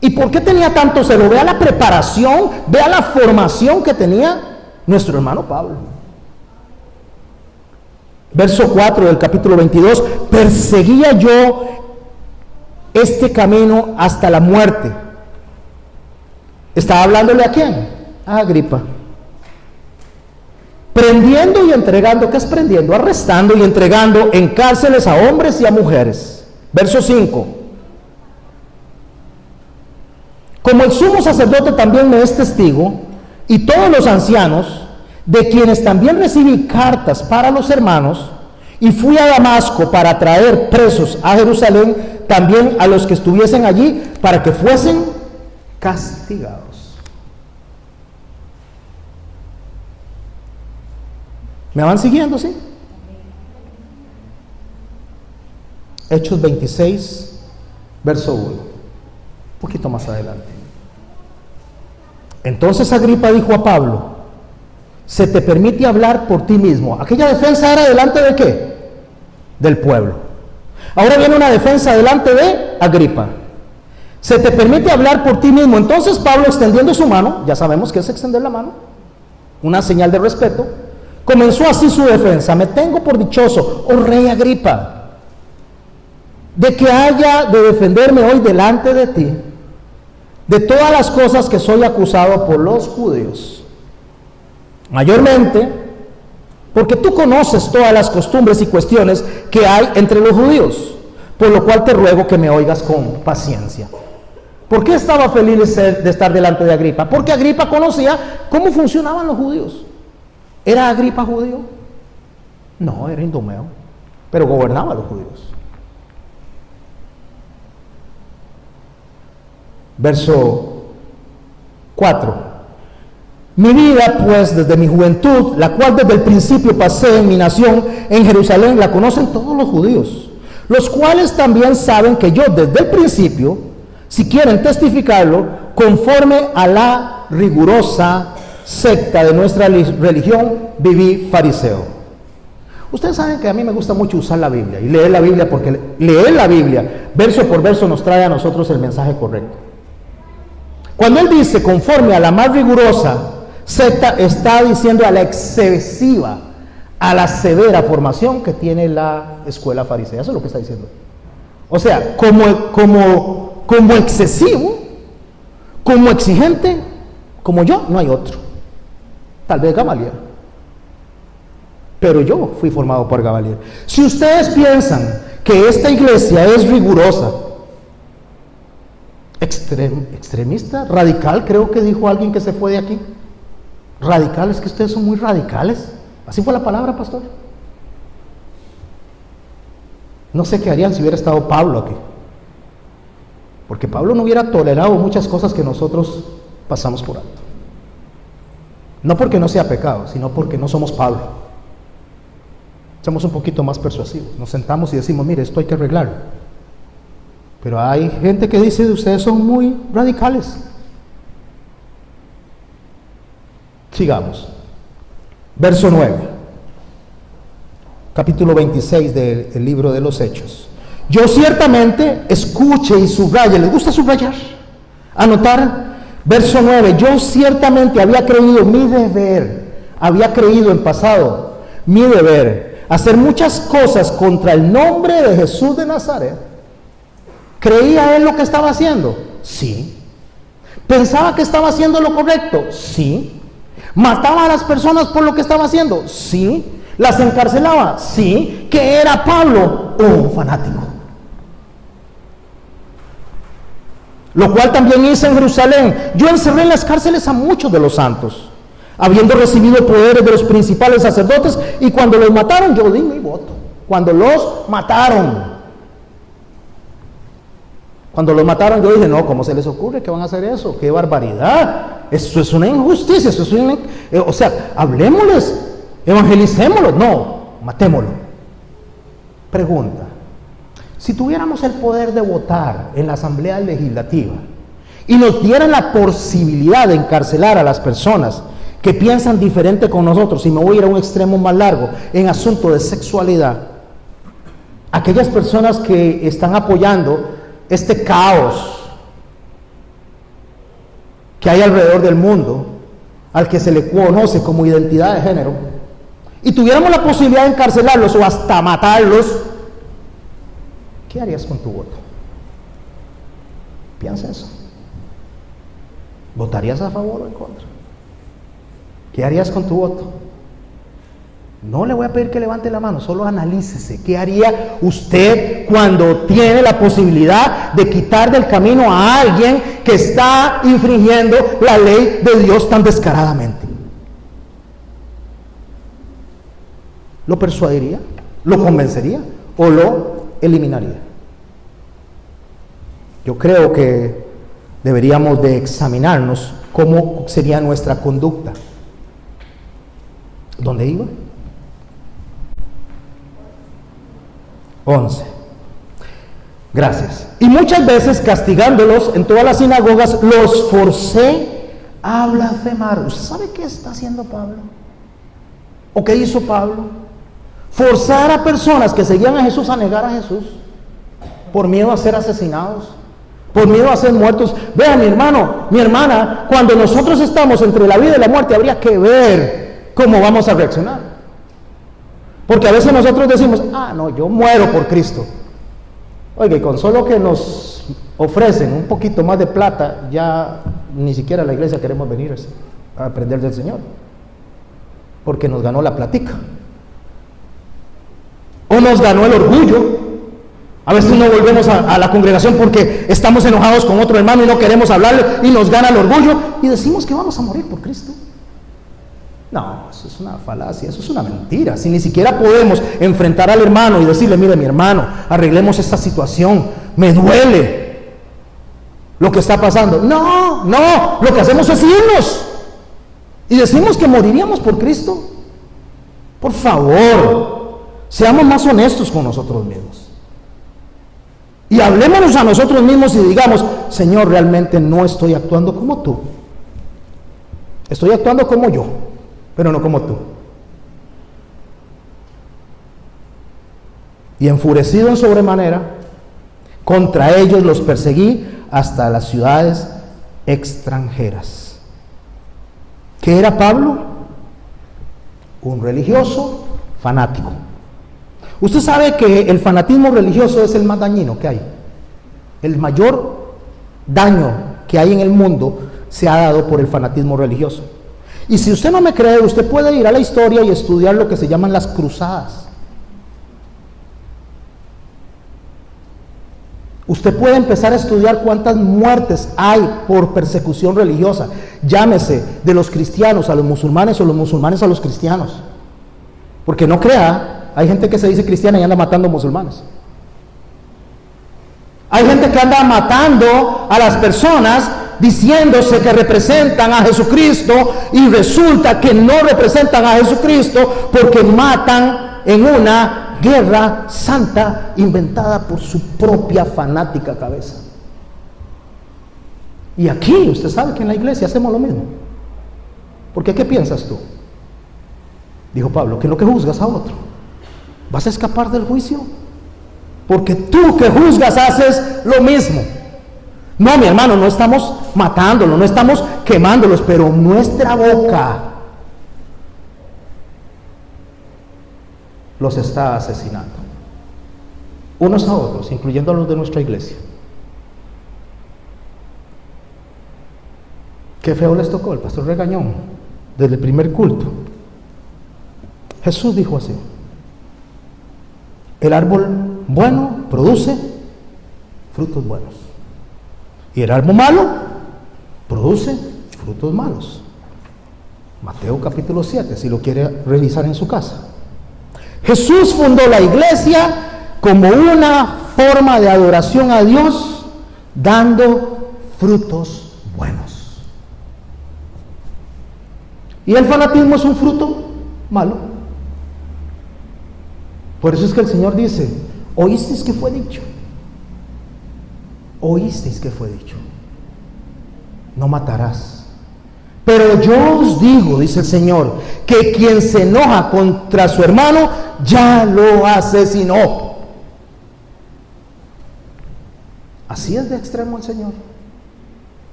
¿Y por qué tenía tanto celo? Vea la preparación, vea la formación que tenía nuestro hermano Pablo. Verso 4 del capítulo 22, perseguía yo este camino hasta la muerte. ¿Estaba hablándole a quién? A Agripa. Prendiendo y entregando, ¿qué es prendiendo? Arrestando y entregando en cárceles a hombres y a mujeres. Verso 5. como el sumo sacerdote también me es testigo, y todos los ancianos, de quienes también recibí cartas para los hermanos, y fui a Damasco para traer presos a Jerusalén, también a los que estuviesen allí, para que fuesen castigados. ¿Me van siguiendo, sí? Hechos 26, verso 1. Un poquito más adelante. Entonces Agripa dijo a Pablo: se te permite hablar por ti mismo. Aquella defensa era delante de ¿qué? Del pueblo. Ahora viene una defensa delante de Agripa. Se te permite hablar por ti mismo. Entonces Pablo, extendiendo su mano, ya sabemos que es extender la mano, una señal de respeto, comenzó así su defensa: me tengo por dichoso, oh rey Agripa, de que haya de defenderme hoy delante de ti de todas las cosas que soy acusado por los judíos, mayormente porque tú conoces todas las costumbres y cuestiones que hay entre los judíos, por lo cual te ruego que me oigas con paciencia. ¿Por qué estaba feliz de estar delante de Agripa? Porque Agripa conocía cómo funcionaban los judíos. ¿Era Agripa judío? No, era idumeo, pero gobernaba a los judíos. Verso 4. Mi vida, pues, desde mi juventud, la cual desde el principio pasé en mi nación, en Jerusalén, la conocen todos los judíos, los cuales también saben que yo desde el principio, si quieren testificarlo, conforme a la rigurosa secta de nuestra religión, viví fariseo. Ustedes saben que a mí me gusta mucho usar la Biblia y leer la Biblia, porque leer la Biblia verso por verso nos trae a nosotros el mensaje correcto. Cuando él dice conforme a la más rigurosa secta, está diciendo a la excesiva, a la severa formación que tiene la escuela farisea. Eso es lo que está diciendo. O sea, como excesivo, como exigente, como yo, no hay otro. Tal vez Gamaliel, pero yo fui formado por Gamaliel. Si ustedes piensan que esta iglesia es rigurosa, extremista, radical, creo que dijo alguien que se fue de aquí. Radical, es que ustedes son muy radicales. Así fue la palabra, pastor. No sé qué harían si hubiera estado Pablo aquí, porque Pablo no hubiera tolerado muchas cosas que nosotros pasamos por alto. No porque no sea pecado, sino porque no somos Pablo. Somos un poquito más persuasivos. Nos sentamos y decimos: mire, esto hay que arreglarlo. Pero hay gente que dice: ustedes son muy radicales. Sigamos. Verso 9. Capítulo 26 del libro de los Hechos. Yo ciertamente, escuche y subraye. ¿Les gusta subrayar? Anotar. Verso 9. Yo ciertamente había creído en pasado, mi deber, hacer muchas cosas contra el nombre de Jesús de Nazaret. ¿Creía él lo que estaba haciendo? Sí. ¿Pensaba que estaba haciendo lo correcto? Sí. ¿Mataba a las personas por lo que estaba haciendo? Sí. ¿Las encarcelaba? Sí. ¿Qué era Pablo? Un fanático. Lo cual también hice en Jerusalén. Yo encerré en las cárceles a muchos de los santos, habiendo recibido poderes de los principales sacerdotes, y cuando los mataron, yo di mi voto. Cuando los mataron, yo dije: no, ¿cómo se les ocurre que van a hacer eso? ¡Qué barbaridad! Eso es una injusticia, eso es o sea, hablemosles, evangelicémoslos, no, matémoslo. Pregunta: si tuviéramos el poder de votar en la Asamblea Legislativa y nos dieran la posibilidad de encarcelar a las personas que piensan diferente con nosotros, y me voy a ir a un extremo más largo, en asunto de sexualidad, aquellas personas que están apoyando este caos que hay alrededor del mundo, al que se le conoce como identidad de género, y tuviéramos la posibilidad de encarcelarlos o hasta matarlos, ¿qué harías con tu voto? Piensa eso. ¿Votarías a favor o en contra? ¿Qué harías con tu voto? No le voy a pedir que levante la mano, solo analícese. ¿Qué haría usted cuando tiene la posibilidad de quitar del camino a alguien que está infringiendo la ley de Dios tan descaradamente? ¿Lo persuadiría? ¿Lo convencería? ¿O lo eliminaría? Yo creo que deberíamos de examinarnos cómo sería nuestra conducta. ¿Dónde iba? 11. Gracias. Y muchas veces, castigándolos en todas las sinagogas, los forcé a blasfemar. ¿Usted sabe qué está haciendo Pablo? ¿O qué hizo Pablo? Forzar a personas que seguían a Jesús a negar a Jesús por miedo a ser asesinados, por miedo a ser muertos. Vea, mi hermano, mi hermana, cuando nosotros estamos entre la vida y la muerte, habría que ver cómo vamos a reaccionar. Porque a veces nosotros decimos, no, yo muero por Cristo. Oiga, y con solo que nos ofrecen un poquito más de plata, ya ni siquiera a la iglesia queremos venir a aprender del Señor, porque nos ganó la platica. O nos ganó el orgullo. A veces no volvemos a la congregación porque estamos enojados con otro hermano y no queremos hablarle y nos gana el orgullo y decimos que vamos a morir por Cristo. No, eso es una falacia, eso es una mentira. Si ni siquiera podemos enfrentar al hermano y decirle, mire mi hermano, arreglemos esta situación, me duele lo que está pasando. No, lo que hacemos es irnos y decimos que moriríamos por Cristo. Por favor, seamos más honestos con nosotros mismos. Y hablémonos a nosotros mismos y digamos, Señor, realmente no estoy actuando como tú. Estoy actuando como yo, pero no como tú. Y enfurecido en sobremanera, contra ellos los perseguí hasta las ciudades extranjeras. ¿Qué era Pablo? Un religioso fanático. Usted sabe que el fanatismo religioso es el más dañino que hay. El mayor daño que hay en el mundo se ha dado por el fanatismo religioso. Y si usted no me cree, usted puede ir a la historia y estudiar lo que se llaman las cruzadas. Usted puede empezar a estudiar cuántas muertes hay por persecución religiosa. Llámese de los cristianos a los musulmanes o los musulmanes a los cristianos. Porque no crea, hay gente que se dice cristiana y anda matando musulmanes. Hay gente que anda matando a las personas diciéndose que representan a Jesucristo y resulta que no representan a Jesucristo porque matan en una guerra santa inventada por su propia fanática cabeza. Y aquí usted sabe que en la iglesia hacemos lo mismo. Porque ¿qué piensas tú? Dijo Pablo, que lo que juzgas a otro, ¿vas a escapar del juicio? Porque tú que juzgas haces lo mismo. No, mi hermano, no estamos matándolos, no estamos quemándolos, pero nuestra boca los está asesinando. Unos a otros, incluyendo a los de nuestra iglesia. Qué feo les tocó el pastor Regañón desde el primer culto. Jesús dijo así: el árbol bueno produce frutos buenos y el árbol malo produce frutos malos. Mateo capítulo 7, si lo quiere revisar en su casa. Jesús fundó la iglesia como una forma de adoración a Dios, dando frutos buenos. Y el fanatismo es un fruto malo. Por eso es que el Señor dice: oísteis que fue dicho. Oísteis que fue dicho: no matarás. Pero yo os digo, dice el Señor, que quien se enoja contra su hermano ya lo asesinó. Así es de extremo el Señor.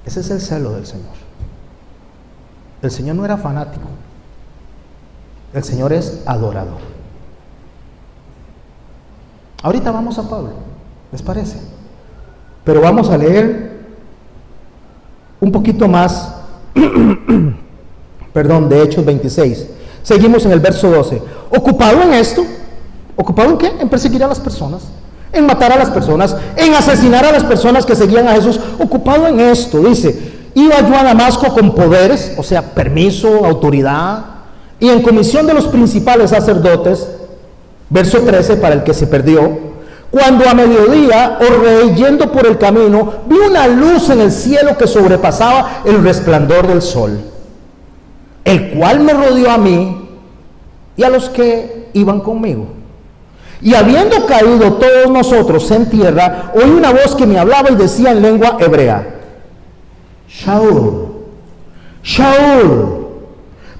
Ese es el celo del Señor. El Señor no era fanático. El Señor es adorador. Ahorita vamos a Pablo, ¿les parece? Pero vamos a leer un poquito más, de Hechos 26. Seguimos en el verso 12. Ocupado en esto, ¿ocupado en qué? En perseguir a las personas, en matar a las personas, en asesinar a las personas que seguían a Jesús. Ocupado en esto, dice, iba yo a Damasco con poderes, o sea, permiso, autoridad, y en comisión de los principales sacerdotes, verso 13, para el que se perdió, cuando a mediodía, oh rey, yendo por el camino, vi una luz en el cielo que sobrepasaba el resplandor del sol, el cual me rodeó a mí y a los que iban conmigo. Y habiendo caído todos nosotros en tierra, oí una voz que me hablaba y decía en lengua hebrea: Shaul, Shaul,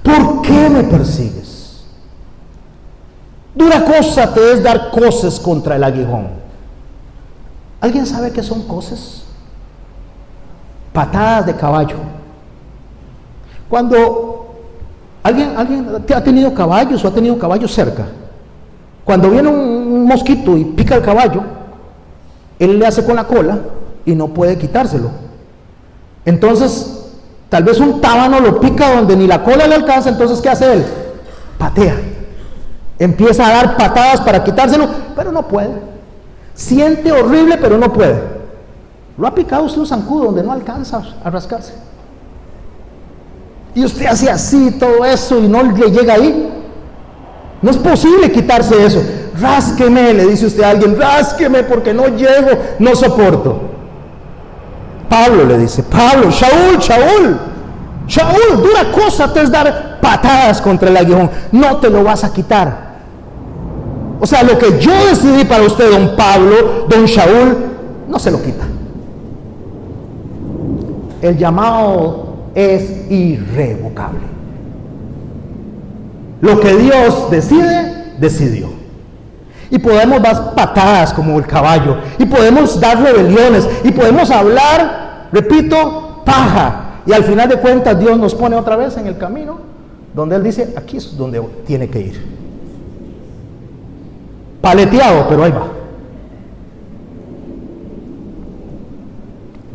¿por qué me persigues? Dura cosa te es dar coces contra el aguijón. ¿Alguien sabe qué son coces? Patadas de caballo. Cuando alguien ha tenido caballos o ha tenido caballos cerca, cuando viene un mosquito y pica el caballo, él le hace con la cola y no puede quitárselo. Entonces, tal vez un tábano lo pica donde ni la cola le alcanza. Entonces, ¿qué hace él? Patea. Empieza a dar patadas para quitárselo, pero no puede. Siente horrible, pero no puede. ¿Lo ha picado usted un zancudo donde no alcanza a rascarse? Y usted hace así todo eso y no le llega ahí. No es posible quitarse eso. Rásqueme, le dice usted a alguien, rásqueme porque no llego, no soporto. Pablo le dice, Pablo, Shaul, Shaul, Shaul, dura cosa te es dar patadas contra el aguijón, no te lo vas a quitar. O sea, lo que yo decidí para usted, don Pablo, don Shaul, no se lo quita. El llamado es irrevocable. Lo que Dios decide, decidió. Y podemos dar patadas como el caballo, y podemos dar rebeliones, y podemos hablar, repito, paja. Y al final de cuentas Dios nos pone otra vez en el camino donde Él dice, aquí es donde tiene que ir. Paleteado, pero ahí va.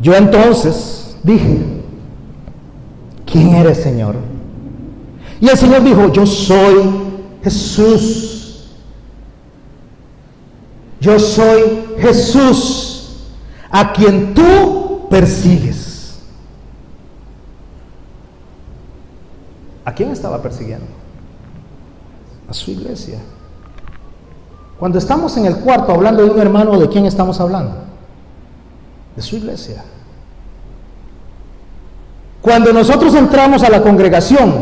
Yo entonces dije, ¿quién eres, Señor? Y el Señor dijo, yo soy Jesús. Yo soy Jesús, a quien tú persigues. ¿A quién estaba persiguiendo? A su iglesia. Cuando estamos en el cuarto hablando de un hermano, ¿de quién estamos hablando? De su iglesia. Cuando nosotros entramos a la congregación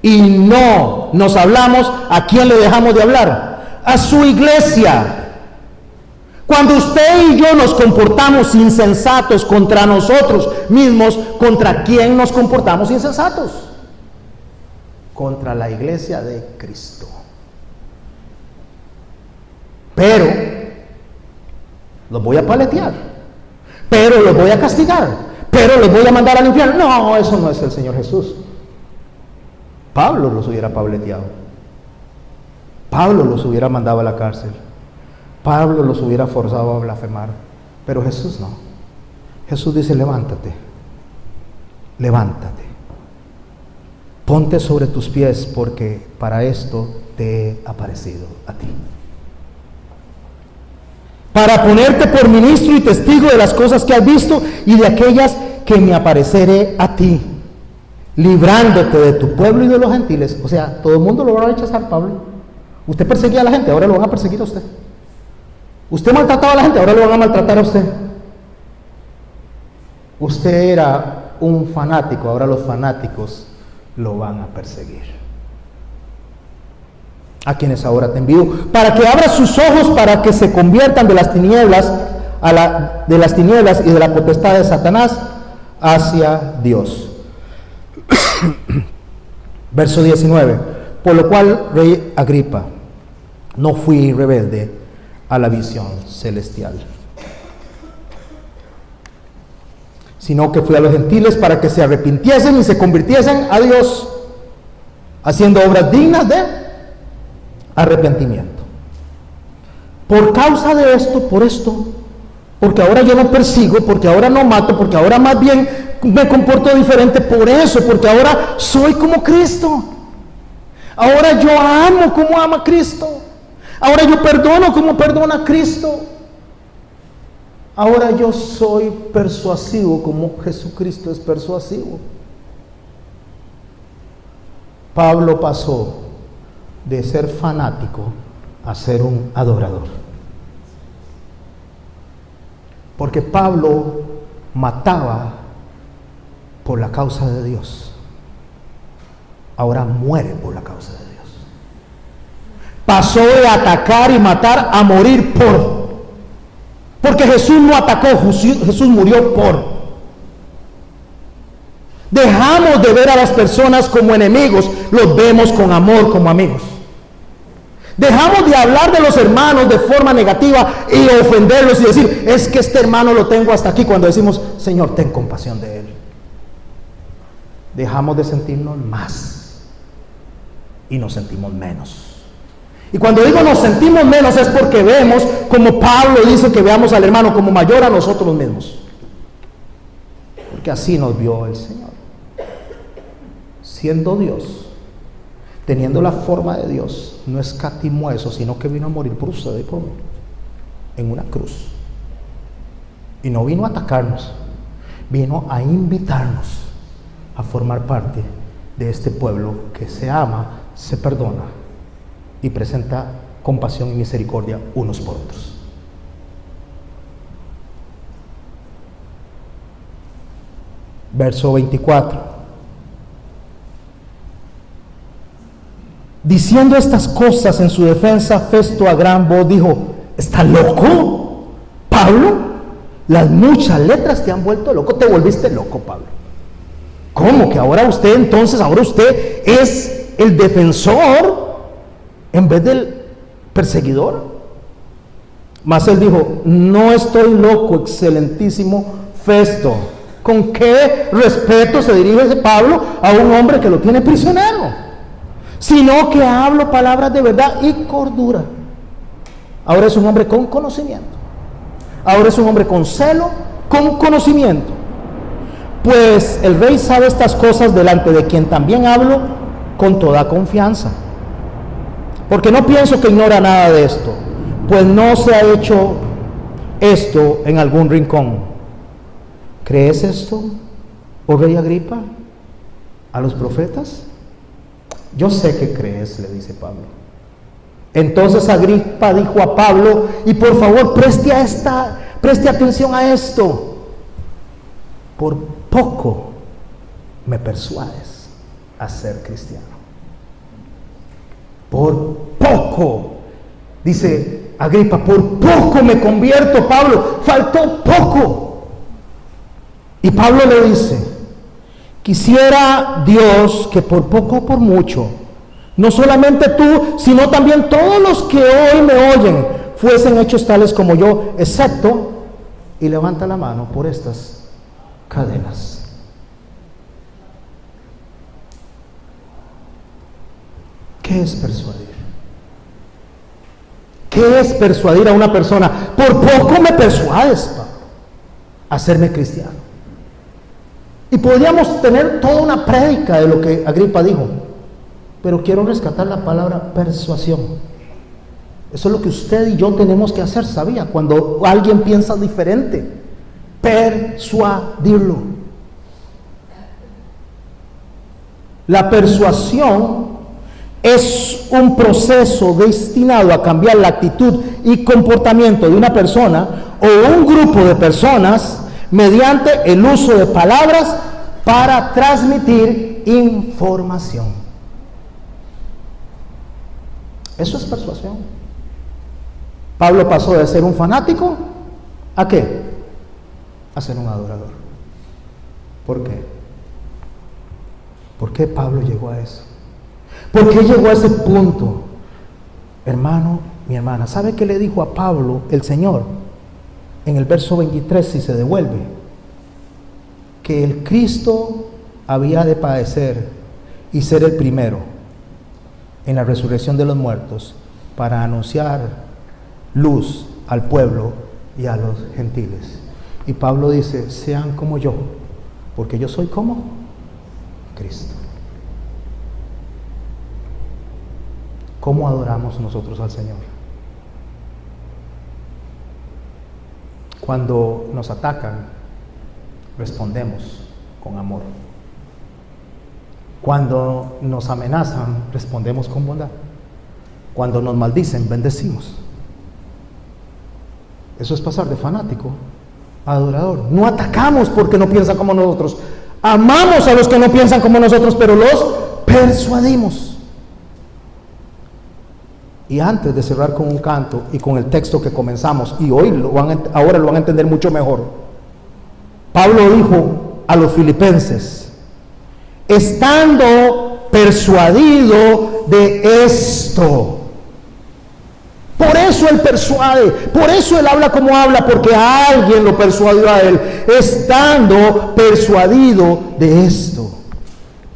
y no nos hablamos, ¿a quién le dejamos de hablar? A su iglesia. Cuando usted y yo nos comportamos insensatos contra nosotros mismos, ¿contra quién nos comportamos insensatos? Contra la iglesia de Cristo. Pero los voy a paletear, pero los voy a castigar, pero los voy a mandar al infierno. No, eso no es el Señor Jesús. Pablo los hubiera paleteado. Pablo los hubiera mandado a la cárcel. Pablo los hubiera forzado a blasfemar, pero Jesús no. Jesús dice, levántate, levántate, ponte sobre tus pies, porque para esto te he aparecido a ti. Para ponerte por ministro y testigo de las cosas que has visto y de aquellas que me apareceré a ti, librándote de tu pueblo y de los gentiles. O sea, todo el mundo lo va a rechazar, Pablo. Usted perseguía a la gente, ahora lo van a perseguir a usted. Usted maltrataba a la gente, ahora lo van a maltratar a usted. Usted era un fanático, ahora los fanáticos lo van a perseguir. A quienes ahora te envío, para que abra sus ojos, para que se conviertan de las tinieblas de las tinieblas y de la potestad de Satanás hacia Dios. Verso 19. Por lo cual, rey Agripa, no fui rebelde a la visión celestial, sino que fui a los gentiles para que se arrepintiesen y se convirtiesen a Dios, haciendo obras dignas de arrepentimiento. Por causa de esto, por esto, porque ahora yo no persigo, porque ahora no mato, porque ahora más bien me comporto diferente, por eso, porque ahora soy como Cristo. Ahora yo amo como ama Cristo. Ahora yo perdono como perdona Cristo. Ahora yo soy persuasivo como Jesucristo es persuasivo. Pablo pasó de ser fanático a ser un adorador. Porque Pablo mataba por la causa de Dios. Ahora muere por la causa de Dios. Pasó de atacar y matar a morir por. Porque Jesús no atacó, Jesús murió por. Dejamos de ver a las personas como enemigos, los vemos con amor como amigos. Dejamos de hablar de los hermanos de forma negativa y ofenderlos y decir, es que este hermano lo tengo hasta aquí, cuando decimos, Señor, ten compasión de él. Dejamos de sentirnos más y nos sentimos menos. Y cuando digo nos sentimos menos es porque vemos, como Pablo dice, que veamos al hermano como mayor a nosotros mismos. Porque así nos vio el Señor. Siendo Dios, teniendo la forma de Dios, no escatimó eso, sino que vino a morir por usted y por mí, en una cruz. Y no vino a atacarnos, vino a invitarnos a formar parte de este pueblo que se ama, se perdona y presenta compasión y misericordia unos por otros. Verso 24. Diciendo estas cosas en su defensa, Festo a gran voz dijo, ¿está loco, Pablo? Las muchas letras te han vuelto loco. Te volviste loco, Pablo. ¿Cómo que ahora usted es el defensor en vez del perseguidor? Mas él dijo, no estoy loco, excelentísimo Festo. ¿Con qué respeto se dirige ese Pablo a un hombre que lo tiene prisionero? Sino que hablo palabras de verdad y cordura. Ahora es un hombre con conocimiento. Ahora es un hombre con celo, con conocimiento. Pues el rey sabe estas cosas, delante de quien también hablo con toda confianza. Porque no pienso que ignora nada de esto, pues no se ha hecho esto en algún rincón. ¿Crees esto, oh rey Agripa, a los profetas? Yo sé que crees, le dice Pablo. Entonces Agripa dijo a Pablo, y por favor preste atención a esto. Por poco me persuades a ser cristiano. Por poco, dice Agripa, por poco me convierto, Pablo, faltó poco. Y Pablo le dice, quisiera Dios que por poco o por mucho, no solamente tú, sino también todos los que hoy me oyen, fuesen hechos tales como yo, excepto, y levanta la mano, por estas cadenas. ¿Qué es persuadir? ¿Qué es persuadir a una persona? Por poco me persuades, Pablo, a hacerme cristiano. Y podríamos tener toda una prédica de lo que Agripa dijo, pero quiero rescatar la palabra persuasión. Eso es lo que usted y yo tenemos que hacer, ¿sabía? Cuando alguien piensa diferente, persuadirlo. La persuasión es un proceso destinado a cambiar la actitud y comportamiento de una persona o un grupo de personas mediante el uso de palabras para transmitir información. Eso es persuasión. Pablo pasó de ser un fanático ¿a qué? A ser un adorador. ¿Por qué? ¿Por qué Pablo llegó a eso? ¿Por qué llegó a ese punto? Hermano, mi hermana, ¿sabe qué le dijo a Pablo el Señor? En el verso 23, si se devuelve, que el Cristo había de padecer y ser el primero en la resurrección de los muertos para anunciar luz al pueblo y a los gentiles. Y Pablo dice, sean como yo, porque yo soy como Cristo. ¿Cómo adoramos nosotros al Señor? Cuando nos atacan, respondemos con amor. Cuando nos amenazan, respondemos con bondad. Cuando nos maldicen, bendecimos. Eso es pasar de fanático a adorador. No atacamos porque no piensan como nosotros. Amamos a los que no piensan como nosotros, pero los persuadimos. Y antes de cerrar con un canto y con el texto que comenzamos, y hoy ahora lo van a entender mucho mejor, Pablo dijo a los filipenses: estando persuadido de esto. Por eso él persuade, por eso él habla como habla, porque alguien lo persuadió a él, estando persuadido de esto,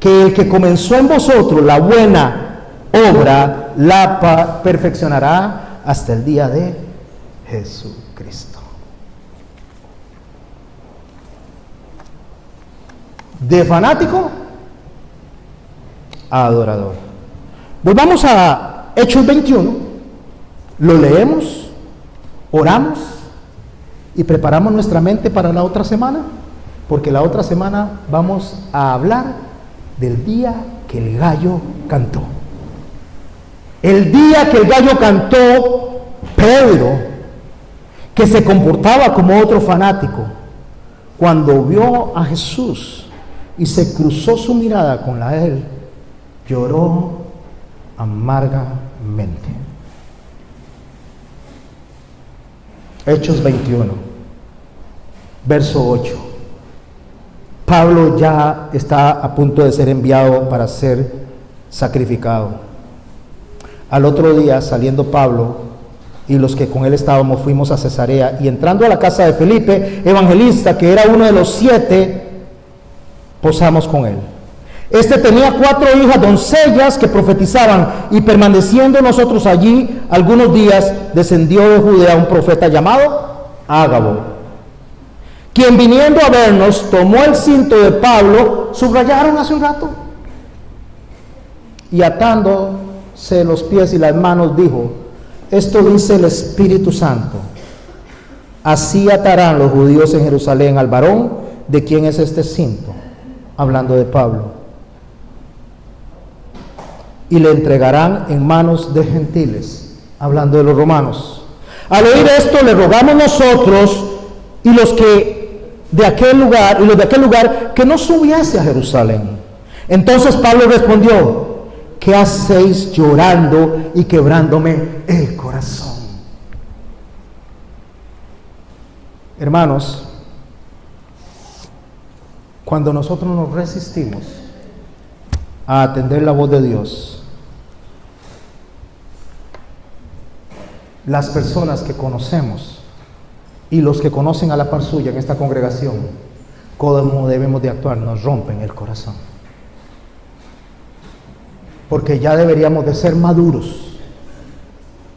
que el que comenzó en vosotros la buena obra la perfeccionará hasta el día de Jesucristo. De fanático a adorador. Volvamos a Hechos 21, lo leemos, oramos y preparamos nuestra mente para la otra semana, porque la otra semana vamos a hablar del día que el gallo cantó. El día que el gallo cantó, Pedro, que se comportaba como otro fanático, cuando vio a Jesús y se cruzó su mirada con la de él, lloró amargamente. Hechos 21, verso 8. Pablo ya está a punto de ser enviado para ser sacrificado. Al otro día, saliendo Pablo y los que con él estábamos, fuimos a Cesarea, y entrando a la casa de Felipe, evangelista, que era uno de los 7, posamos con él. Este tenía 4 hijas doncellas que profetizaban, y permaneciendo nosotros allí algunos días, descendió de Judea un profeta llamado Ágabo, quien viniendo a vernos, tomó el cinto de Pablo, subrayaron hace un rato, y atándose los pies y las manos, dijo: esto dice el Espíritu Santo, así atarán los judíos en Jerusalén al varón de quien es este cinto, hablando de Pablo, y le entregarán en manos de gentiles, hablando de los romanos. Al oír esto, le rogamos nosotros y los de aquel lugar que no subiese a Jerusalén. Entonces Pablo respondió: ¿qué hacéis llorando y quebrándome el corazón? Hermanos, cuando nosotros nos resistimos a atender la voz de Dios, las personas que conocemos y los que conocen a la par suya en esta congregación, cómo debemos de actuar, nos rompen el corazón. Porque ya deberíamos de ser maduros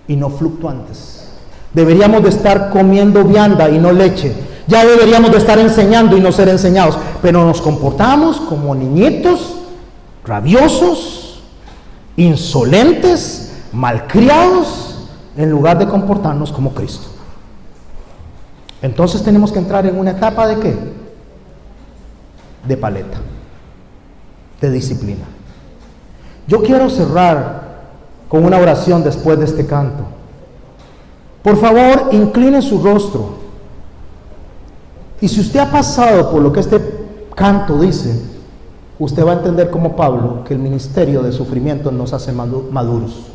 y no fluctuantes. Deberíamos de estar comiendo vianda y no leche. Ya deberíamos de estar enseñando y no ser enseñados. Pero nos comportamos como niñitos, rabiosos, insolentes, malcriados, en lugar de comportarnos como Cristo. Entonces tenemos que entrar en una etapa ¿de qué? De paleta, de disciplina. Yo quiero cerrar con una oración después de este canto. Por favor, incline su rostro. Y si usted ha pasado por lo que este canto dice, usted va a entender como Pablo que el ministerio de sufrimiento nos hace maduros.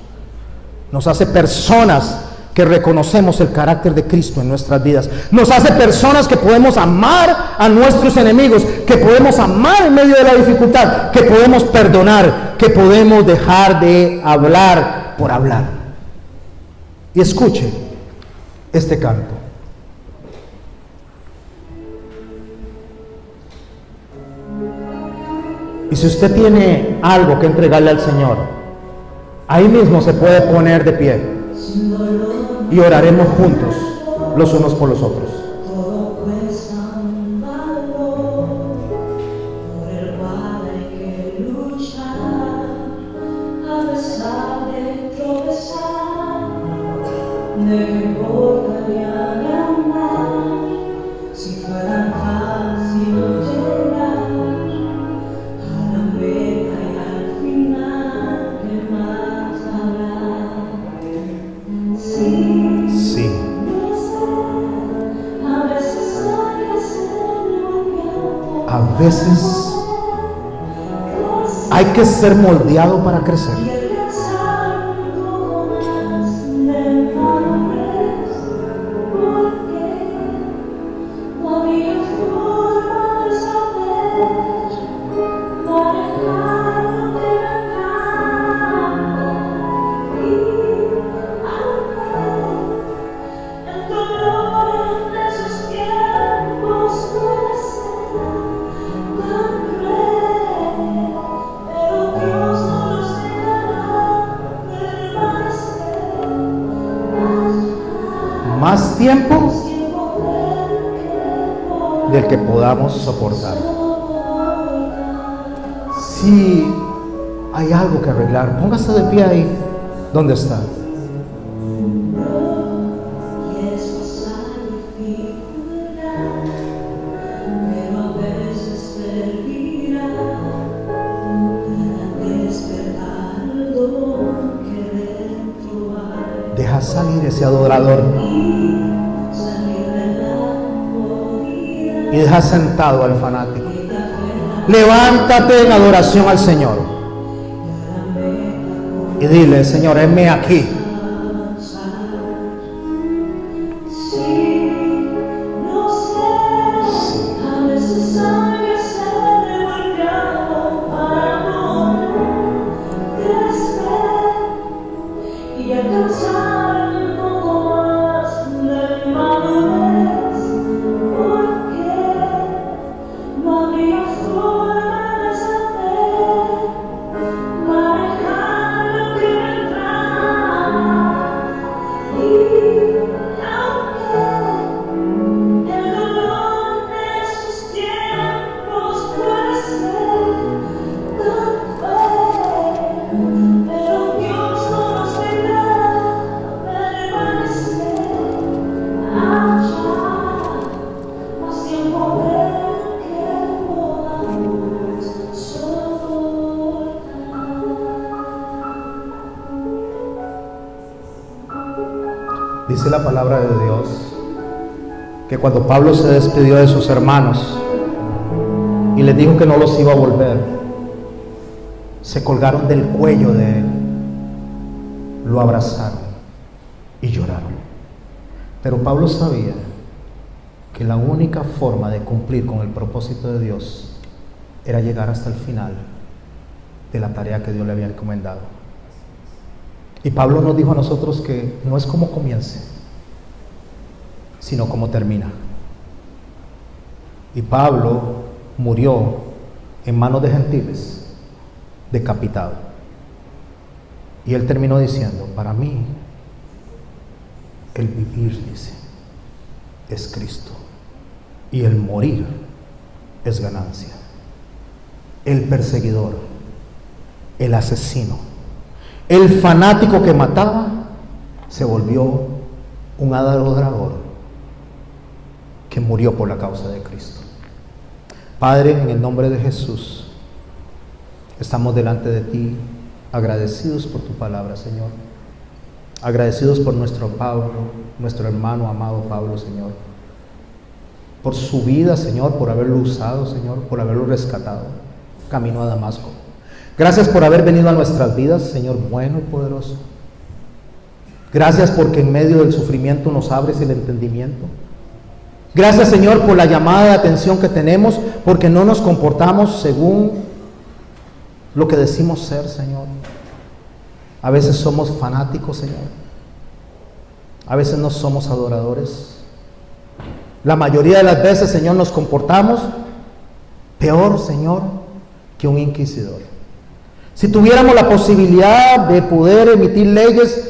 Nos hace personas que reconocemos el carácter de Cristo en nuestras vidas. Nos hace personas que podemos amar a nuestros enemigos, que podemos amar en medio de la dificultad, que podemos perdonar, que podemos dejar de hablar por hablar. Y escuche este canto. Y si usted tiene algo que entregarle al Señor, ahí mismo se puede poner de pie y oraremos juntos los unos por los otros. A pesar de A veces hay que ser moldeado para crecer. Más tiempo del que podamos soportar. Si hay algo que arreglar, póngase de pie ahí donde está. Deja salir ese adorador y deja sentado al fanático. Levántate en adoración al Señor y dile: Señor, heme aquí. Dice la palabra de Dios que cuando Pablo se despidió de sus hermanos y les dijo que no los iba a volver, se colgaron del cuello de él, lo abrazaron y lloraron. Pero Pablo sabía que la única forma de cumplir con el propósito de Dios era llegar hasta el final de la tarea que Dios le había encomendado. Y Pablo nos dijo a nosotros que no es como comience, sino como termina. Y Pablo murió en manos de gentiles, decapitado. Y él terminó diciendo: para mí, el vivir, dice, es Cristo, y el morir es ganancia. El perseguidor, el asesino, el fanático que mataba, se volvió un adorador que murió por la causa de Cristo. Padre, en el nombre de Jesús, estamos delante de ti, agradecidos por tu palabra, Señor. Agradecidos por nuestro Pablo, nuestro hermano amado Pablo, Señor. Por su vida, Señor, por haberlo usado, Señor, por haberlo rescatado camino a Damasco. Gracias por haber venido a nuestras vidas, Señor bueno y poderoso. Gracias porque en medio del sufrimiento nos abres el entendimiento. Gracias, Señor, por la llamada de atención que tenemos, porque no nos comportamos según lo que decimos ser, Señor. A veces somos fanáticos, Señor. A veces no somos adoradores. La mayoría de las veces, Señor, nos comportamos peor, Señor, que un inquisidor. Si tuviéramos la posibilidad de poder emitir leyes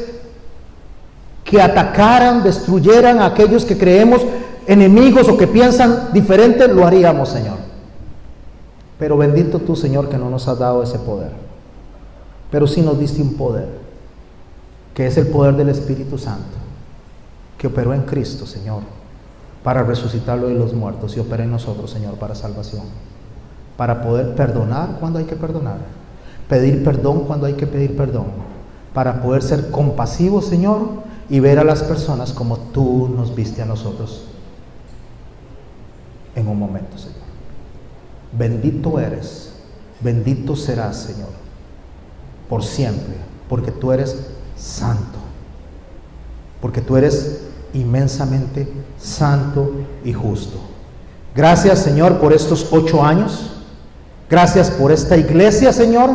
que atacaran, destruyeran a aquellos que creemos enemigos o que piensan diferente, lo haríamos, Señor. Pero bendito tú, Señor, que no nos has dado ese poder. Pero sí nos diste un poder, que es el poder del Espíritu Santo, que operó en Cristo, Señor, para resucitarlo de los muertos, y opera en nosotros, Señor, para salvación, para poder perdonar cuando hay que perdonar, pedir perdón cuando hay que pedir perdón, para poder ser compasivos, Señor, y ver a las personas como tú nos viste a nosotros en un momento, Señor. Bendito eres, bendito serás, Señor, por siempre, porque tú eres santo, porque tú eres inmensamente santo y justo. Gracias, Señor, por estos 8 años. Gracias por esta iglesia, Señor.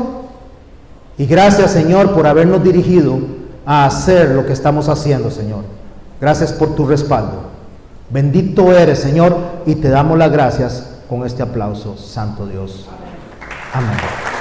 Y gracias, Señor, por habernos dirigido a hacer lo que estamos haciendo, Señor. Gracias por tu respaldo. Bendito eres, Señor, y te damos las gracias con este aplauso, Santo Dios. Amén.